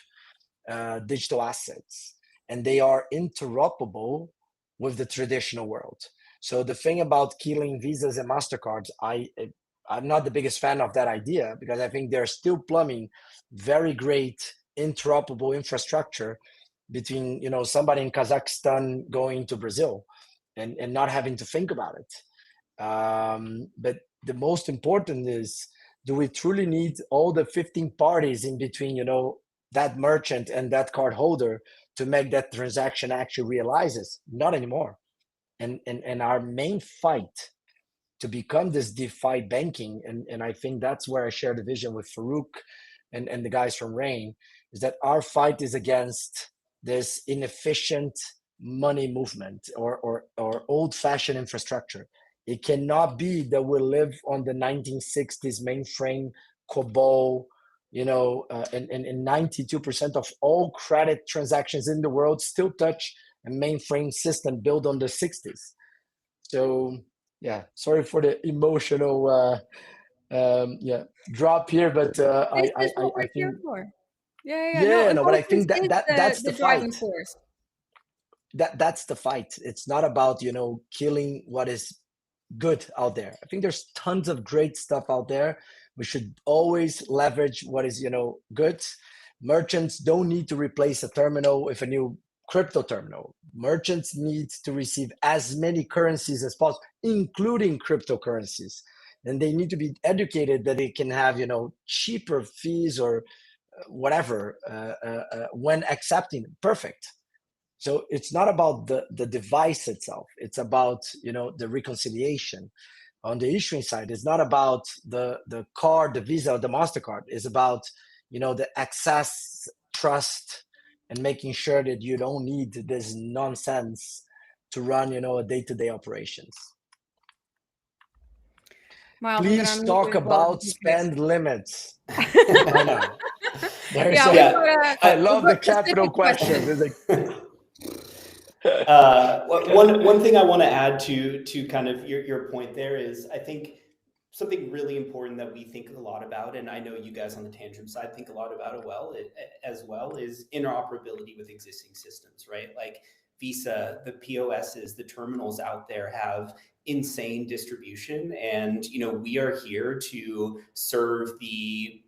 digital assets, and they are interoperable with the traditional world. So the thing about killing Visas and MasterCards, I'm not the biggest fan of that idea, because I think they're still plumbing very great interoperable infrastructure between, somebody in Kazakhstan going to Brazil and not having to think about it. But the most important is, do we truly need all the 15 parties in between, that merchant and that card holder to make that transaction actually realizes? Not anymore. And our main fight to become this DeFi banking, and I think that's where I share the vision with Farouk and the guys from Rain, is that our fight is against this inefficient money movement or old-fashioned infrastructure. It cannot be that we live on the 1960s mainframe COBOL, and 92% of all credit transactions in the world still touch a mainframe system built on the 60s. So yeah, sorry for the emotional drop here, but This is what I we're here think for. No, but I think this is that's the the driving fight. force. That's the fight. It's not about killing what is good out there. I think there's tons of great stuff out there. We should always leverage what is good. Merchants don't need to replace a terminal if a new crypto terminal. Merchants need to receive as many currencies as possible, including cryptocurrencies. And they need to be educated that they can have, cheaper fees or whatever when accepting. Perfect. So it's not about the device itself. It's about, the reconciliation. On the issuing side, it's not about the card, the Visa, or the MasterCard. It's about, the access, trust, and making sure that you don't need this nonsense to run, a day-to-day operations. Miles, Please talk about spend limits. I love the capital questions. One thing I want to add to kind of your point there is, I think something really important that we think a lot about, and I know you guys on the Tangem side think a lot about it as well, is interoperability with existing systems, right? Like Visa, the POSs, the terminals out there have insane distribution, and we are here to serve the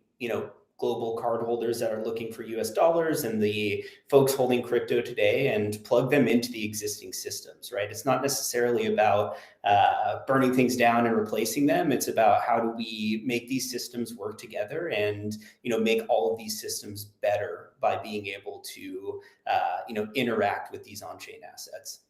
global cardholders that are looking for US dollars and the folks holding crypto today, and plug them into the existing systems, right? It's not necessarily about burning things down and replacing them. It's about how do we make these systems work together and make all of these systems better by being able to interact with these on-chain assets.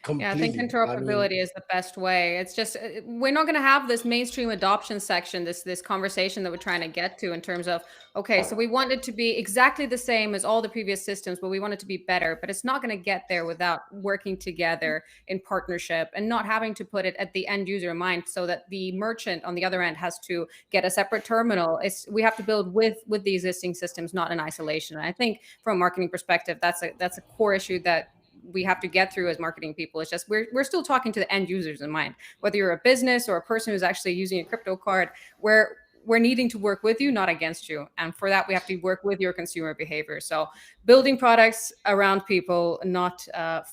Yeah, I think interoperability is the best way. It's just, we're not going to have this mainstream adoption section, this conversation that we're trying to get to in terms of, okay, so we want it to be exactly the same as all the previous systems, but we want it to be better. But it's not going to get there without working together in partnership and not having to put it at the end user in mind, so that the merchant on the other end has to get a separate terminal. We have to build with the existing systems, not in isolation. And I think from a marketing perspective, that's a core issue that we have to get through as marketing people. It's just we're still talking to the end users in mind. Whether you're a business or a person who's actually using a crypto card, we're needing to work with you, not against you. And for that, we have to work with your consumer behavior. So building products around people, not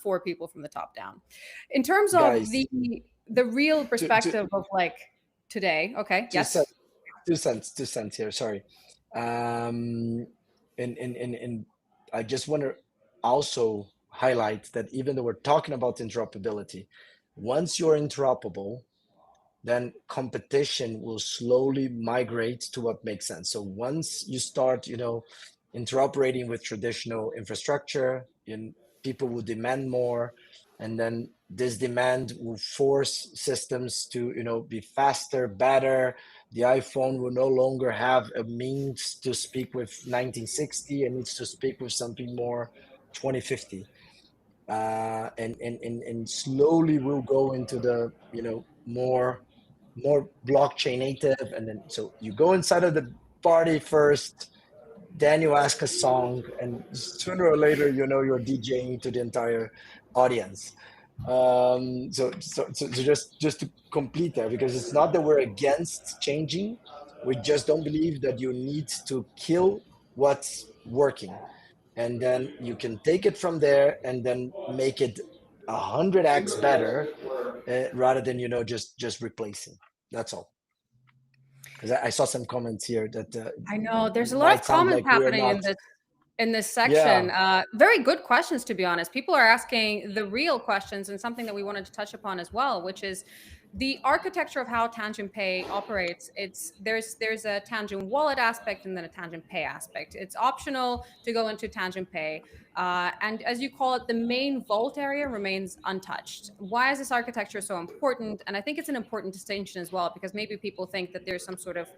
for people from the top down. In terms of the real perspective of like today. Okay. Yes. 2 cents here. Sorry. And I just want to also highlight that even though we're talking about interoperability, once you're interoperable, then competition will slowly migrate to what makes sense. So once you start, interoperating with traditional infrastructure, people will demand more, and then this demand will force systems to, be faster, better. The iPhone will no longer have a means to speak with 1960 and needs to speak with something more 2050. And slowly we'll go into the more blockchain native, and then so you go inside of the party first, then you ask a song, and sooner or later you're DJing to the entire audience. So just to complete that, because it's not that we're against changing, we just don't believe that you need to kill what's working. And then you can take it from there and then make it 100x better, rather than just replacing. That's all. Because I saw some comments here that I know there's a lot of comments happening in this section. Yeah. Very good questions, to be honest. People are asking the real questions, and something that we wanted to touch upon as well, which is the architecture of how Tangem Pay operates. There's a Tangem wallet aspect and then a Tangem Pay aspect. It's optional to go into Tangem Pay. And as you call it, the main vault area remains untouched. Why is this architecture so important? And I think it's an important distinction as well, because maybe people think that there's some sort of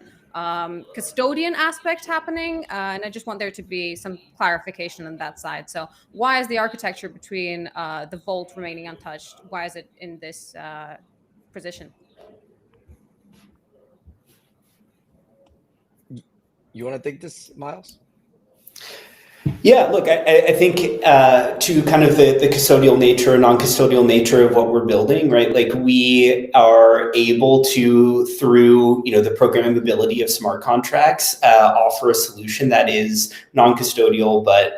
custodian aspect happening. And I just want there to be some clarification on that side. So why is the architecture between the vault remaining untouched? Why is it in this position? You want to take this, Miles? Yeah, look, I think to kind of the custodial nature, non-custodial nature of what we're building, right? Like we are able to, through the programmability of smart contracts, offer a solution that is non-custodial, but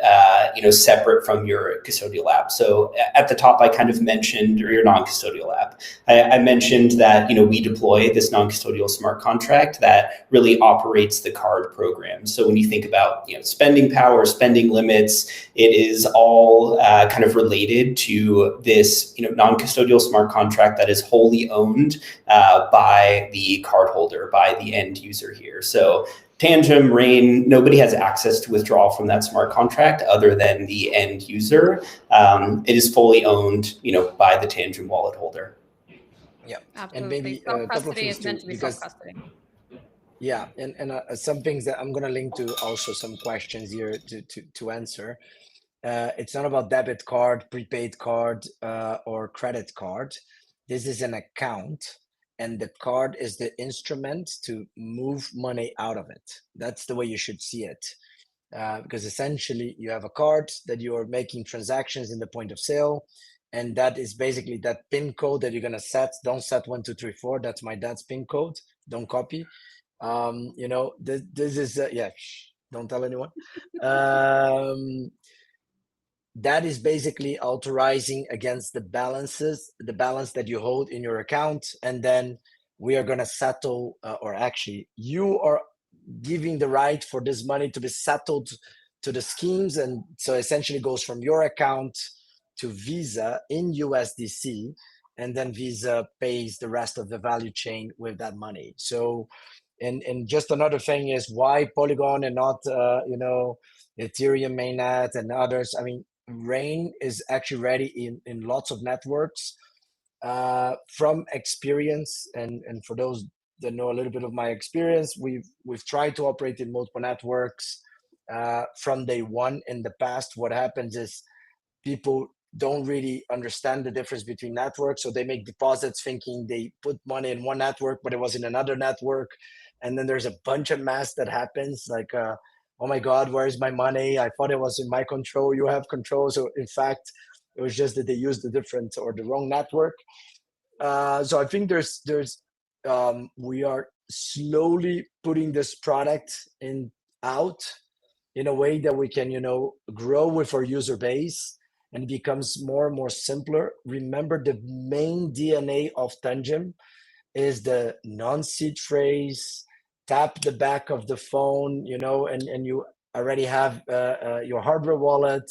separate from your custodial app. So at the top, I kind of mentioned, or your non-custodial app, I mentioned that we deploy this non-custodial smart contract that really operates the card program. So when you think about spending power, spending limits. It is all kind of related to this non-custodial smart contract that is wholly owned by the cardholder, by the end user here. So Tangem, Rain, nobody has access to withdraw from that smart contract other than the end user. It is fully owned, by the Tangem wallet holder. Yeah, Absolutely. and maybe a couple of Self-custody things is meant too, to be because self-custody. yeah, and some things that I'm gonna link to also some questions here to answer. It's not about debit card, prepaid card, or credit card. This is an account, and the card is the instrument to move money out of it. That's the way you should see it. Because essentially you have a card that you are making transactions in the point of sale, and that is basically that PIN code that you're gonna set. Don't set 1 2 3 4. That's my dad's PIN code. Don't copy. This is yeah. Don't tell anyone. That is basically authorizing against the balance that you hold in your account, and then we are gonna settle, or actually, you are giving the right for this money to be settled to the schemes, and so essentially goes from your account to Visa in USDC, and then Visa pays the rest of the value chain with that money. So, and just another thing is why Polygon and not Ethereum mainnet and others. I mean, Rain is actually ready in lots of networks. From experience, and for those that know a little bit of my experience, we've tried to operate in multiple networks from day one. In the past, what happens is people don't really understand the difference between networks, so they make deposits thinking they put money in one network, but it was in another network, and then there's a bunch of mess that happens, like oh my god, where's my money? I thought it was in my control. You have control. So in fact, it was just that they used the different or the wrong network. So I think there's we are slowly putting this product out in a way that we can grow with our user base, and it becomes more and more simpler. Remember, the main DNA of Tangem is the non-seed phrase, tap the back of the phone, and you already have your hardware wallet.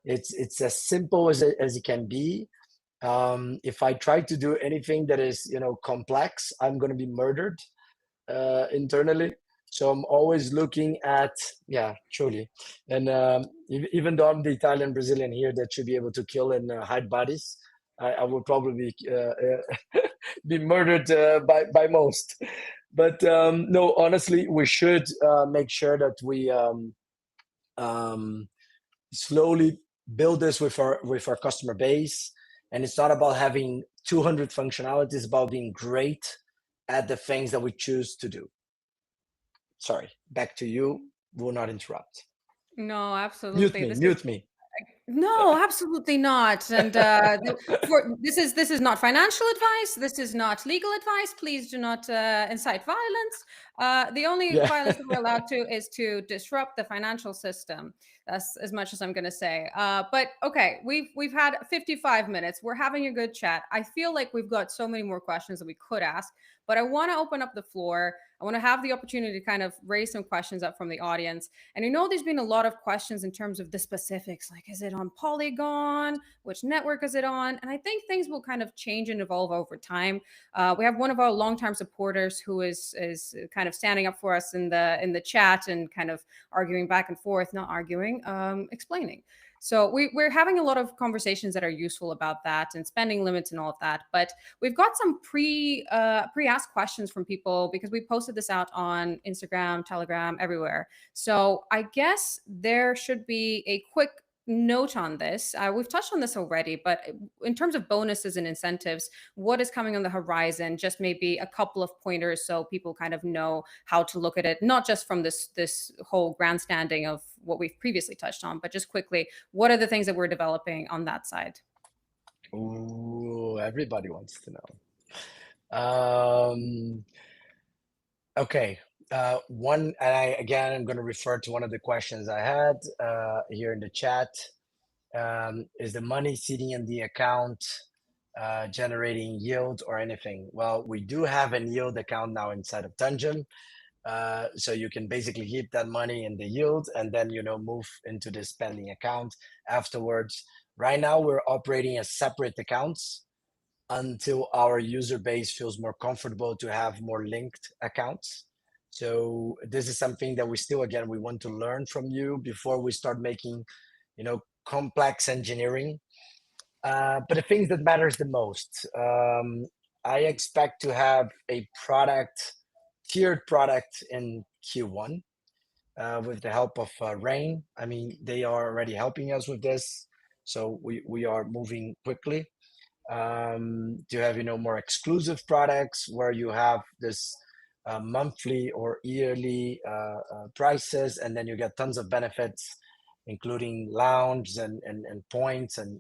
It's as simple as it can be. If I try to do anything that is complex, I'm going to be murdered internally. So I'm always looking at, yeah, truly. And even though I'm the Italian Brazilian here that should be able to kill and hide bodies, I will probably be murdered by most. But no, honestly, we should make sure that we slowly build this with our customer base. And it's not about having 200 functionalities, it's about being great at the things that we choose to do. Sorry, back to you. Will not interrupt. No, absolutely. Mute me. No, absolutely not. And this is not financial advice. This is not legal advice. Please do not incite violence. The only violence that we're allowed to is to disrupt the financial system. That's as much as I'm going to say. But okay, we've had 55 minutes. We're having a good chat. I feel like we've got so many more questions that we could ask, but I want to open up the floor. I want to have the opportunity to kind of raise some questions up from the audience. And there's been a lot of questions in terms of the specifics, like, is it on Polygon? Which network is it on? And I think things will kind of change and evolve over time. We have one of our longtime supporters who is kind of standing up for us in the chat and kind of arguing back and forth, not arguing, explaining. So we're having a lot of conversations that are useful about that and spending limits and all of that. But we've got some pre-asked questions from people because we posted this out on Instagram, Telegram, everywhere. So I guess there should be a quick note on this. We've touched on this already, but in terms of bonuses and incentives, what is coming on the horizon? Just maybe a couple of pointers so people kind of know how to look at it, not just from this whole grandstanding of what we've previously touched on, but just quickly, what are the things that we're developing on that side? Ooh, everybody wants to know. Okay. One, and I'm going to refer to one of the questions I had here in the chat. Is the money sitting in the account generating yield or anything? Well, we do have a yield account now inside of Tangem. So you can basically keep that money in the yield and then, move into the spending account afterwards. Right now, we're operating as separate accounts until our user base feels more comfortable to have more linked accounts. So this is something that we still, again, we want to learn from you before we start making, complex engineering. But the things that matters the most, I expect to have a tiered product in Q1 with the help of Rain. I mean, they are already helping us with this, so we are moving quickly to have more exclusive products where you have this monthly or yearly prices, and then you get tons of benefits, including lounge and points and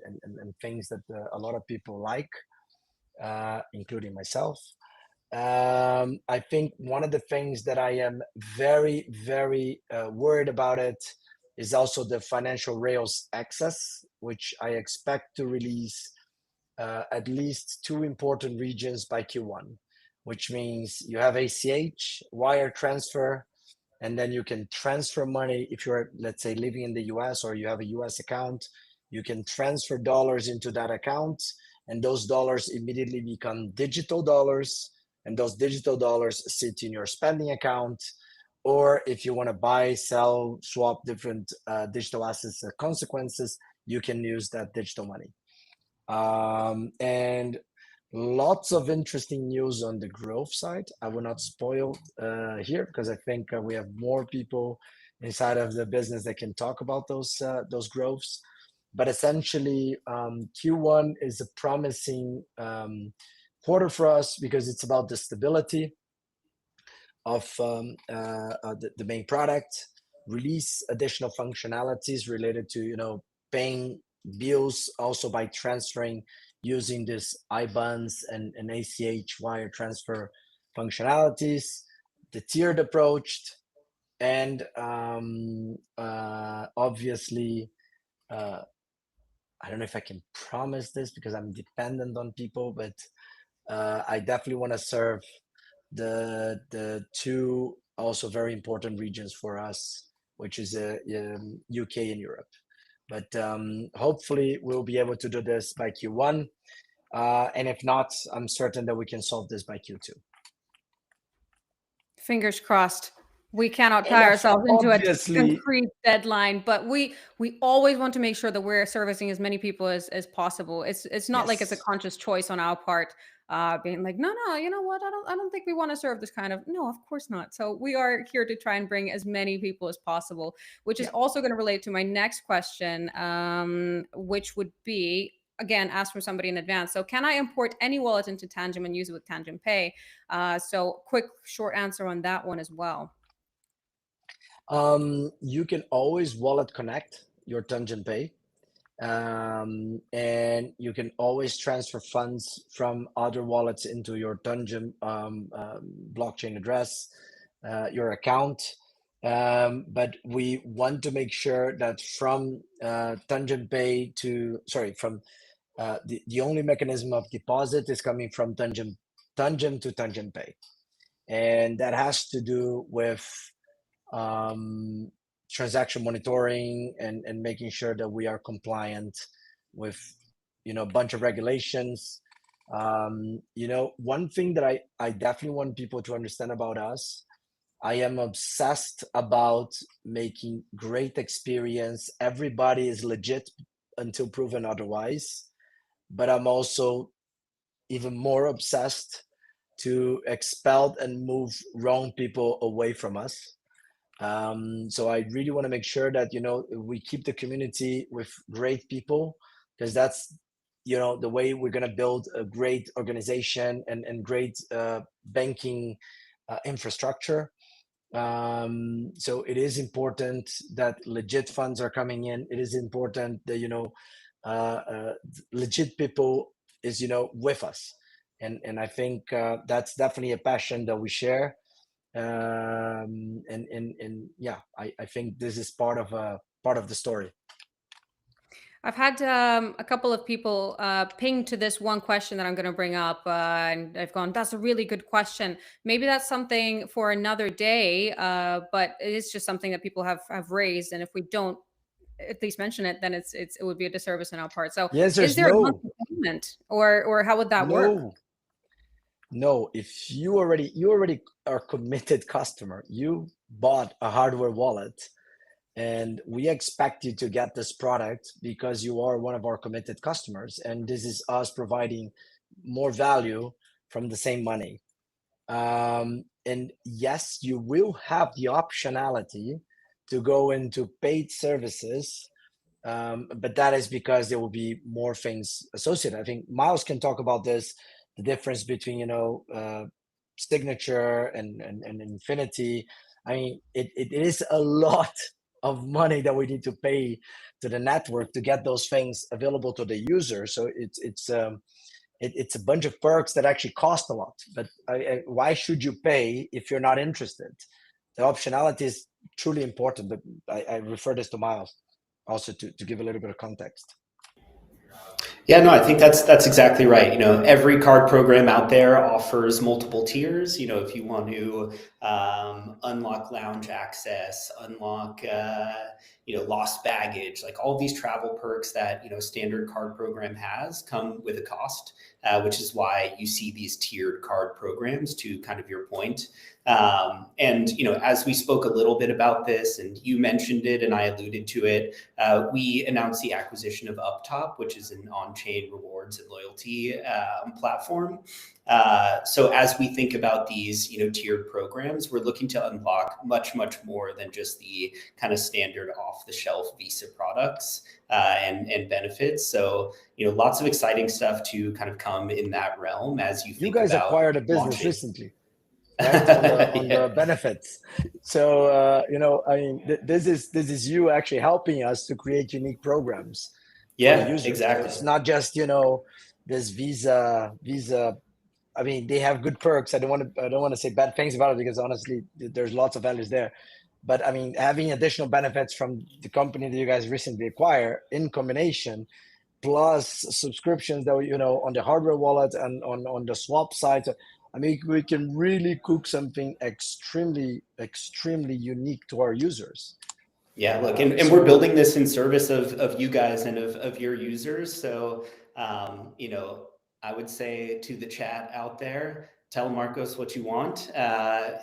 things that a lot of people like, including myself. I think one of the things that I am very, very worried about it is also the financial rails access, which I expect to release at least 2 important regions by Q1, which means you have ACH, wire transfer, and then you can transfer money. If you're, let's say, living in the US or you have a US account, you can transfer dollars into that account, and those dollars immediately become digital dollars, and those digital dollars sit in your spending account. Or if you want to buy, sell, swap different digital assets consequences, you can use that digital money. And lots of interesting news on the growth side. I will not spoil here because I think we have more people inside of the business that can talk about those growths. But essentially, Q1 is a promising quarter for us because it's about the stability of the main product, release additional functionalities related to paying bills also by transferring using this IBANs and ACH wire transfer functionalities, the tiered approach, and obviously, I don't know if I can promise this because I'm dependent on people, but I definitely want to serve the two also very important regions for us, which is UK and Europe. But hopefully we'll be able to do this by Q1. And if not, I'm certain that we can solve this by Q2. Fingers crossed. We cannot tie ourselves into a concrete deadline, but we always want to make sure that we're servicing as many people as possible. It's not like it's a conscious choice on our part, being like, no, you know what? I don't think we want to serve this kind of. No, of course not. So we are here to try and bring as many people as possible, which is also going to relate to my next question, which would be, again, ask from somebody in advance. So can I import any wallet into Tangem and use it with Tangem Pay? So quick, short answer on that one as well. You can always wallet connect your Tangem Pay, and you can always transfer funds from other wallets into your Tangem blockchain address, your account. But we want to make sure that from Tangem Pay from the only mechanism of deposit is coming from Tangem to Tangem Pay, and that has to do with transaction monitoring and making sure that we are compliant with a bunch of regulations. One thing that I definitely want people to understand about us, I am obsessed about making great experience. Everybody is legit until proven otherwise, but I'm also even more obsessed to expel and move wrong people away from us. So I really want to make sure that we keep the community with great people, because that's the way we're going to build a great organization and great banking infrastructure. So it is important that legit funds are coming in. It is important that legit people is with us, and I think that's definitely a passion that we share. And yeah, I think this is part of the story. I've had a couple of people ping to this one question that I'm going to bring up, and I've gone, "That's a really good question. Maybe that's something for another day." But it is just something that people have raised, and if we don't at least mention it, then it would be a disservice on our part. So, The answer is is there a no. monthly payment, or how would that work? No. If you already are a committed customer, you bought a hardware wallet, and we expect you to get this product because you are one of our committed customers, and this is us providing more value from the same money. And yes, you will have the optionality to go into paid services, but that is because there will be more things associated. I think Miles can talk about this, the difference between signature and infinity. I mean, it is a lot of money that we need to pay to the network to get those things available to the user. So it's a bunch of perks that actually cost a lot. But why should you pay if you're not interested? The optionality is truly important. But I refer this to Miles also to give a little bit of context. Yeah, no, I think that's exactly right. Every card program out there offers multiple tiers. If you want to unlock lounge access, unlock lost baggage, like all these travel perks that standard card program has come with a cost, which is why you see these tiered card programs. To kind of your point. And as we spoke a little bit about this, and you mentioned it, and I alluded to it, we announced the acquisition of UpTop, which is an on-chain rewards and loyalty platform. So as we think about these, tiered programs, we're looking to unlock much more than just the kind of standard off-the-shelf Visa products and benefits. So lots of exciting stuff to kind of come in that realm as you think You guys about acquired a business launching. recently, right? on the benefits. So I mean, this is you actually helping us to create unique programs for the Yeah, users. exactly. It's not just this Visa. I mean, they have good perks. I don't want to say bad things about it because honestly, there's lots of values there. But I mean, having additional benefits from the company that you guys recently acquire in combination, plus subscriptions that on the hardware wallet and on the swap side. I mean, we can really cook something extremely unique to our users. Yeah, look, and we're building this in service of you guys and of your users. So, I would say to the chat out there, tell Marcos what you want.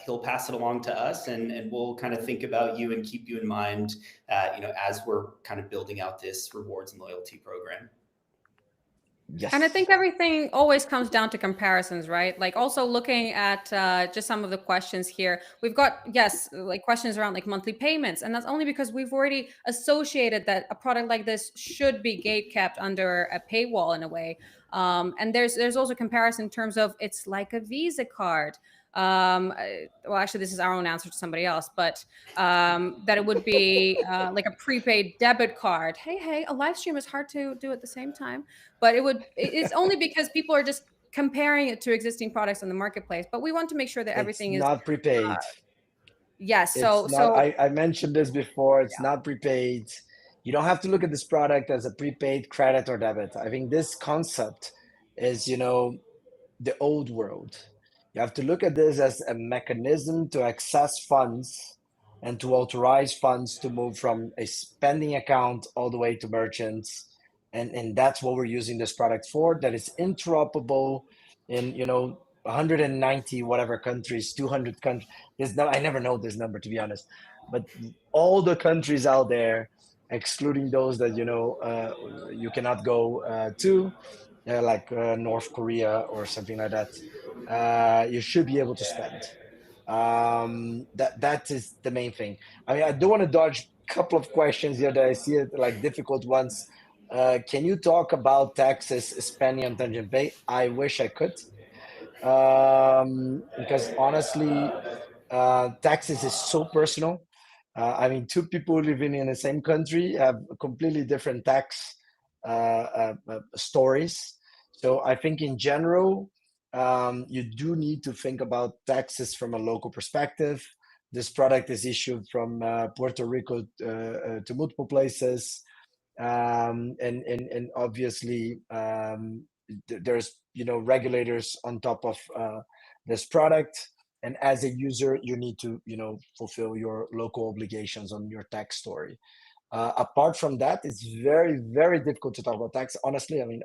He'll pass it along to us, and we'll kind of think about you and keep you in mind, as we're kind of building out this rewards and loyalty program. Yes. And I think everything always comes down to comparisons, right? Like also looking at just some of the questions here, we've got, yes, like questions around like monthly payments. And that's only because we've already associated that a product like this should be gate kept under a paywall in a way. And there's also comparison in terms of it's like a Visa card. Well, actually, this is our own answer to somebody else, but that it would be like a prepaid debit card. Hey, a live stream is hard to do at the same time, but it's only because people are just comparing it to existing products in the marketplace. But we want to make sure that everything It's is not prepaid. yes. It's not. So I mentioned this before. It's yeah. not prepaid. You don't have to look at this product as a prepaid credit or debit. I think this concept is the old world. You have to look at this as a mechanism to access funds and to authorize funds to move from a spending account all the way to merchants. And that's what we're using this product for. That is interoperable in 190 whatever countries, 200 countries. I never know this number, to be honest, but all the countries out there, excluding those that you cannot go to, like North Korea or something like that, you should be able to spend. That is the main thing. I mean, I don't want to dodge a couple of questions here that I see it like difficult ones. Can you talk about taxes spending on Tangem Pay? I wish I could, because honestly, taxes is so personal. I mean, two people living in the same country have completely different tax stories. So I think in general, you do need to think about taxes from a local perspective. This product is issued from Puerto Rico to multiple places. And obviously there's regulators on top of this product, and as a user you need to fulfill your local obligations on your tax story. Apart from that, it's very, very difficult to talk about tax. Honestly, I mean,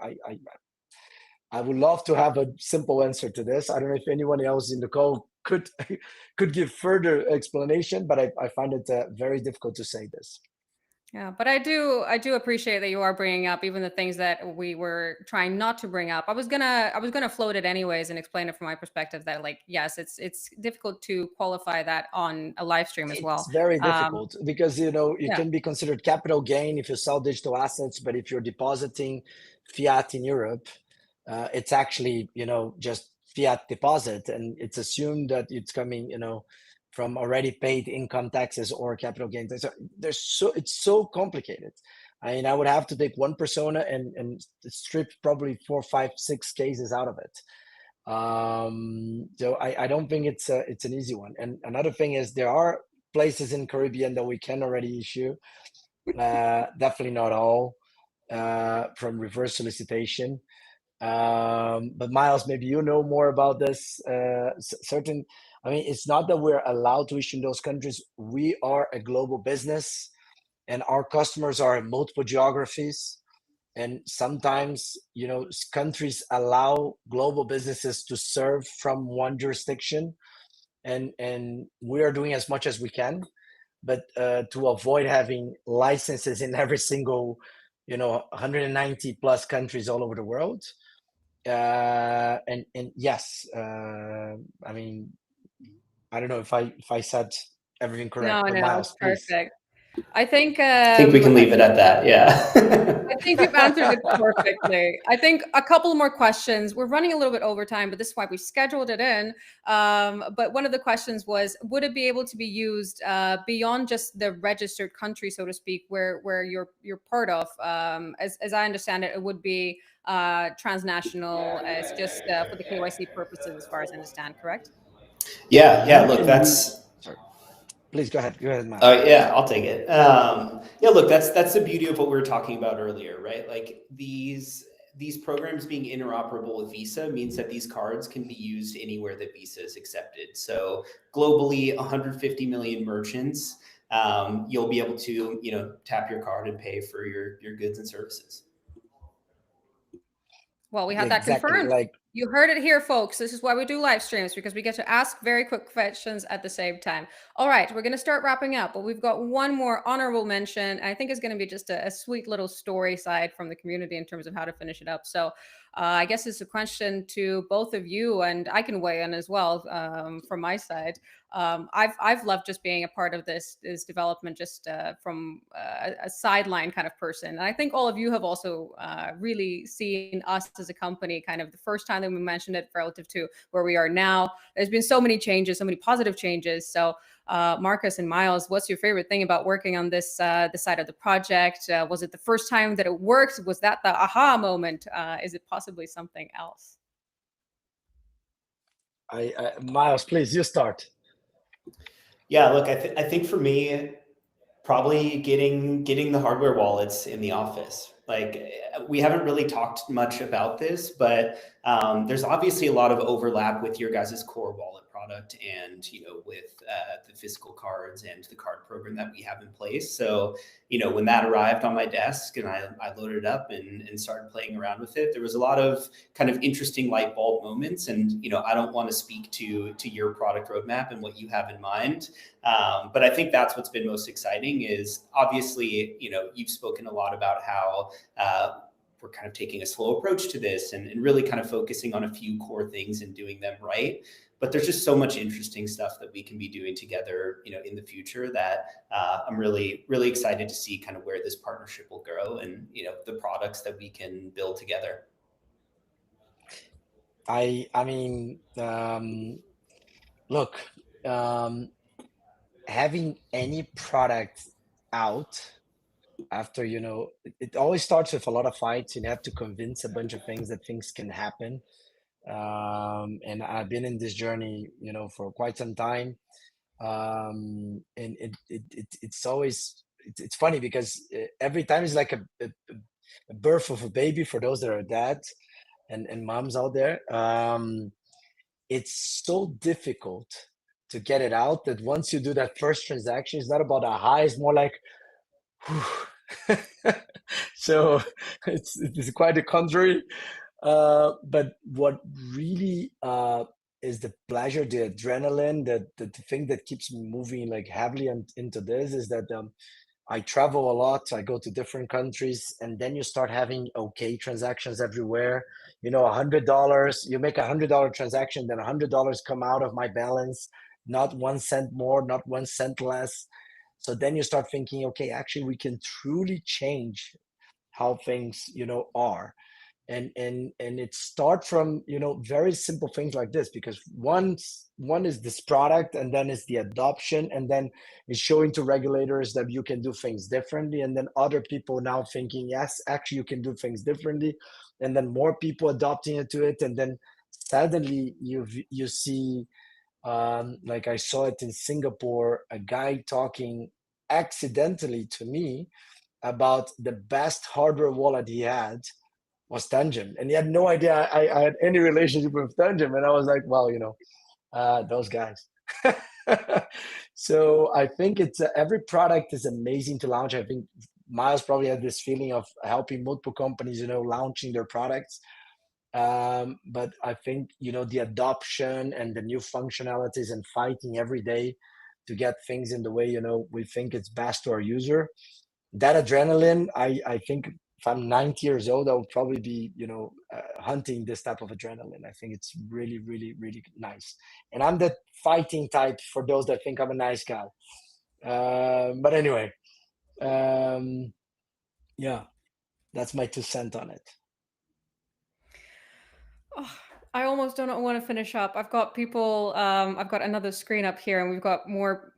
I would love to have a simple answer to this. I don't know if anyone else in the call could could give further explanation, but I find it very difficult to say this. Yeah, but I do appreciate that you are bringing up even the things that we were trying not to bring up. I was gonna float it anyways and explain it from my perspective that, like, yes, it's difficult to qualify that on a live stream as well. It's very Um, difficult because it yeah, can be considered capital gain if you sell digital assets, but if you're depositing fiat in Europe, it's actually just fiat deposit, and it's assumed that it's coming from already paid income taxes or capital gains. So it's so complicated. I mean, I would have to take one persona and strip probably 4, 5, 6 cases out of it. So I don't think it's an easy one. And another thing is there are places in Caribbean that we can already issue, definitely not all, from reverse solicitation. But Miles, maybe you know more about this. Certain, I mean, it's not that we're allowed to issue in those countries. We are a global business, and our customers are in multiple geographies. And sometimes, countries allow global businesses to serve from one jurisdiction, and we are doing as much as we can, but to avoid having licenses in every single 190 plus countries all over the world. And yes, I mean, I don't know if I said everything correct, no, but no, Miles, please. perfect. I think I think we can leave it at that. I Yeah. think you've answered it perfectly. I think a couple more questions. We're running a little bit over time, but this is why we scheduled it in. But one of the questions was, would it be able to be used beyond just the registered country, so to speak, where you're part of? As I understand it, it would be transnational, as just for the KYC purposes, as far as I understand. Correct? Yeah. Yeah. You Look, can use. that's Sorry, please go ahead, Oh Miles. yeah, I'll take it. Yeah, look, that's the beauty of what we were talking about earlier, right? Like these programs being interoperable with Visa means that these cards can be used anywhere that Visa is accepted. So globally, 150 million merchants, you'll be able to tap your card and pay for your goods and services. Well, we had that Exactly, confirmed. like. You heard it here, folks. This is why we do live streams, because we get to ask very quick questions at the same time. All right, we're going to start wrapping up, but we've got one more honorable mention. I think it's going to be just a sweet little story side from the community in terms of how to finish it up. So I guess it's a question to both of you, and I can weigh in as well from my side. I've loved just being a part of this development, just from a sideline kind of person. And I think all of you have also really seen us as a company, kind of the first time that we mentioned it relative to where we are now. There's been so many changes, so many positive changes. So Marcus and Miles, what's your favorite thing about working on this side of the project? Was it the first time that it worked? Was that the aha moment? Is it possibly something else? Miles, please, you start. Yeah, look, I think for me, probably getting the hardware wallets in the office. Like we haven't really talked much about this, but there's obviously a lot of overlap with your guys' core wallet product and with the physical cards and the card program that we have in place. So when that arrived on my desk and I loaded it up and started playing around with it, there was a lot of kind of interesting light bulb moments. And I don't want to speak to your product roadmap and what you have in mind, but I think that's what's been most exciting is obviously, you've spoken a lot about how we're kind of taking a slow approach to this and really kind of focusing on a few core things and doing them right. But there's just so much interesting stuff that we can be doing together, in the future that I'm really, really excited to see kind of where this partnership will grow and, the products that we can build together. I mean, look, having any product out after it always starts with a lot of fights. You have to convince a bunch of things that things can happen. And I've been in this journey for quite some time. And it's always it's funny because every time it's like a birth of a baby for those that are dads and moms out there. It's so difficult to get it out that once you do that first transaction, it's not about a high, it's more like, so it's quite a contrary. But what really is the pleasure, the adrenaline, the thing that keeps me moving like heavily into this is that I travel a lot. I go to different countries, and then you start having okay transactions everywhere. $100. You make $100 transaction, then $100 come out of my balance, not 1 cent more, not 1 cent less. So then you start thinking, okay, actually, we can truly change how things, are. And it starts from very simple things like this, because one is this product, and then it's the adoption, and then it's showing to regulators that you can do things differently, and then other people now thinking, yes, actually you can do things differently, and then more people adopting it to it, and then suddenly you see, like I saw it in Singapore, a guy talking accidentally to me about the best hardware wallet he had was Tangem, and he had no idea I had any relationship with Tangem, and I was like, well, those guys. So I think it's every product is amazing to launch. I think Miles probably had this feeling of helping multiple companies, launching their products. But I think the adoption and the new functionalities and fighting every day to get things in the way we think it's best to our user. That adrenaline, I think if I'm 90 years old, I will probably be, hunting this type of adrenaline. I think it's really, really, really nice. And I'm the fighting type for those that think I'm a nice guy. But anyway, yeah, that's my 2 cents on it. Oh, I almost don't want to finish up. I've got people. I've got another screen up here, and we've got more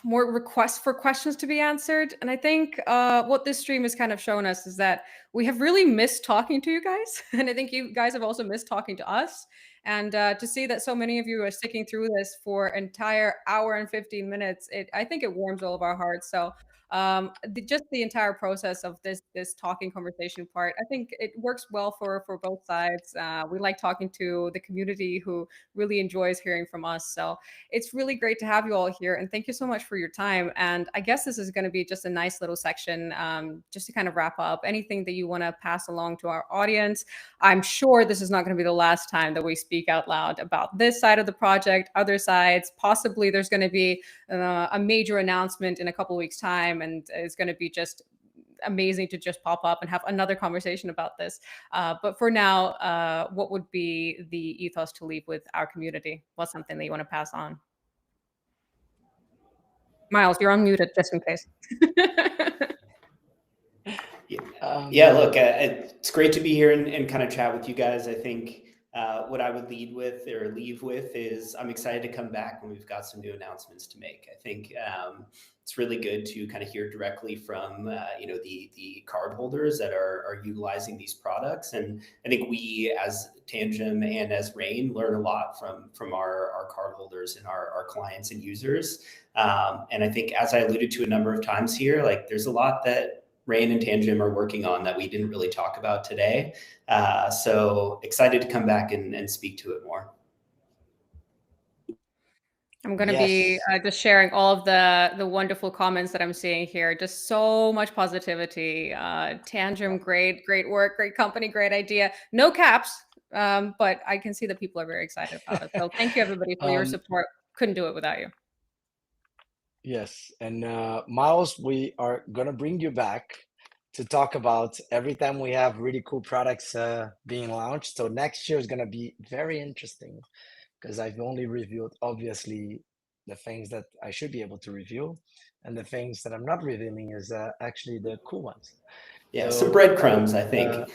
requests for questions to be answered. And I think what this stream has kind of shown us is that we have really missed talking to you guys, and I think you guys have also missed talking to us. And to see that so many of you are sticking through this for an entire hour and 15 minutes, I think it warms all of our hearts. So just the entire process of this talking conversation part, I think it works well for both sides. We like talking to the community who really enjoys hearing from us. So it's really great to have you all here, and thank you so much for your time. And I guess this is going to be just a nice little section, just to kind of wrap up. Anything that you want to pass along to our audience? I'm sure this is not going to be the last time that we speak out loud about this side of the project, other sides. Possibly there's going to be a major announcement in a couple of weeks' time, and it's going to be just amazing to just pop up and have another conversation about this. But for now, what would be the ethos to leave with our community? What's something that you want to pass on? Miles, you're unmuted just in case. Yeah, look, it's great to be here and kind of chat with you guys. I think what I would leave with is I'm excited to come back when we've got some new announcements to make. I think it's really good to kind of hear directly from the cardholders that are utilizing these products, and I think we as Tangem and as Rain learn a lot from our cardholders and our clients and users. And I think, as I alluded to a number of times here, like there's a lot that Rain and Tangem are working on that we didn't really talk about today. So excited to come back and speak to it more. I'm going to be just sharing all of the wonderful comments that I'm seeing here. Just so much positivity. Tangem, great work, great company, great idea. No caps, but I can see that people are very excited about it. So thank you, everybody, for your support. Couldn't do it without you. Yes. And Miles, we are going to bring you back to talk about every time we have really cool products being launched. So next year is going to be very interesting, because I've only reviewed, obviously, the things that I should be able to review, and the things that I'm not revealing is actually the cool ones. Yeah, so, some breadcrumbs, I think.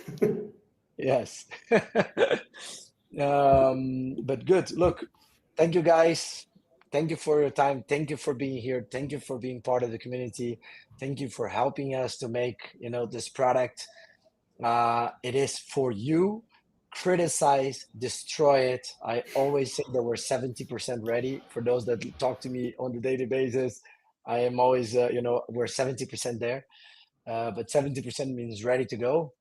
Yes. But good. Look, thank you, guys. Thank you for your time. Thank you for being here. Thank you for being part of the community. Thank you for helping us to make this product. It is for you. Criticize, destroy it. I always say that we're 70% ready. For those that talk to me on the daily basis, I am always, we're 70% there, but 70% means ready to go.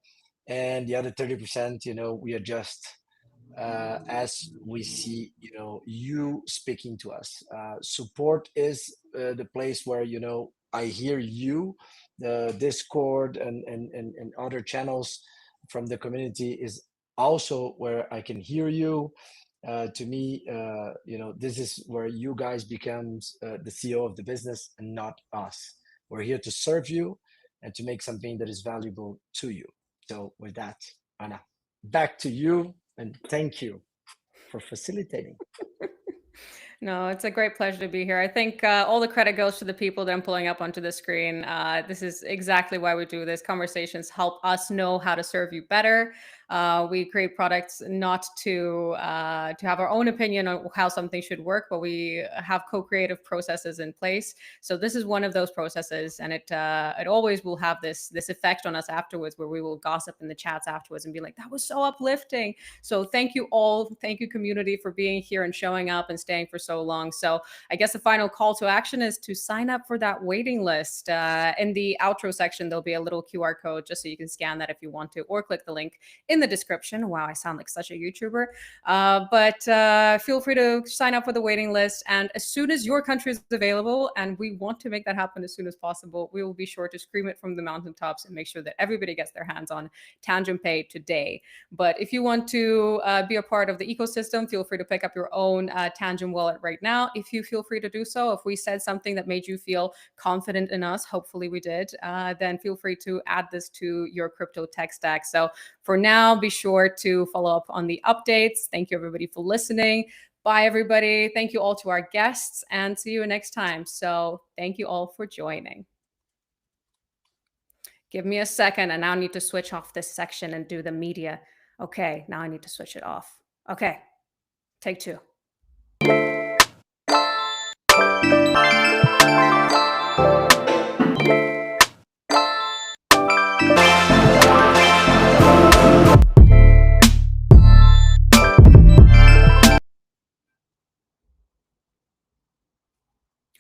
And the other 30%, we adjust as we see, you speaking to us. Support is the place where, I hear you. The Discord and other channels from the community is also where I can hear you. To me, this is where you guys becomes the CEO of the business and not us. We're here to serve you and to make something that is valuable to you. So with that, Anna, back to you, and thank you for facilitating. No, it's a great pleasure to be here. I think all the credit goes to the people that I'm pulling up onto the screen. This is exactly why we do this. Conversations help us know how to serve you better. We create products not to have our own opinion on how something should work, but we have co-creative processes in place. So this is one of those processes, and it always will have this effect on us afterwards, where we will gossip in the chats afterwards and be like, "That was so uplifting." So thank you all, thank you community for being here and showing up and staying for so long. So I guess the final call to action is to sign up for that waiting list. In the outro section, there'll be a little QR code just so you can scan that if you want to, or click the link in the description. Wow, I sound like such a YouTuber. But feel free to sign up for the waiting list. And as soon as your country is available, and we want to make that happen as soon as possible, we will be sure to scream it from the mountaintops and make sure that everybody gets their hands on Tangem Pay today. But if you want to be a part of the ecosystem, feel free to pick up your own Tangem wallet right now. If you feel free to do so, if we said something that made you feel confident in us, hopefully we did, then feel free to add this to your crypto tech stack. So for now, be sure to follow up on the updates. Thank you everybody for listening. Bye everybody. Thank you all to our guests, and see you next time. So thank you all for joining. Give me a second. I now need to switch off this section and do the media. Okay, now I need to switch it off. Okay, take two.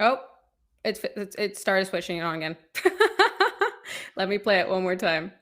Oh, it started switching on again. Let me play it one more time.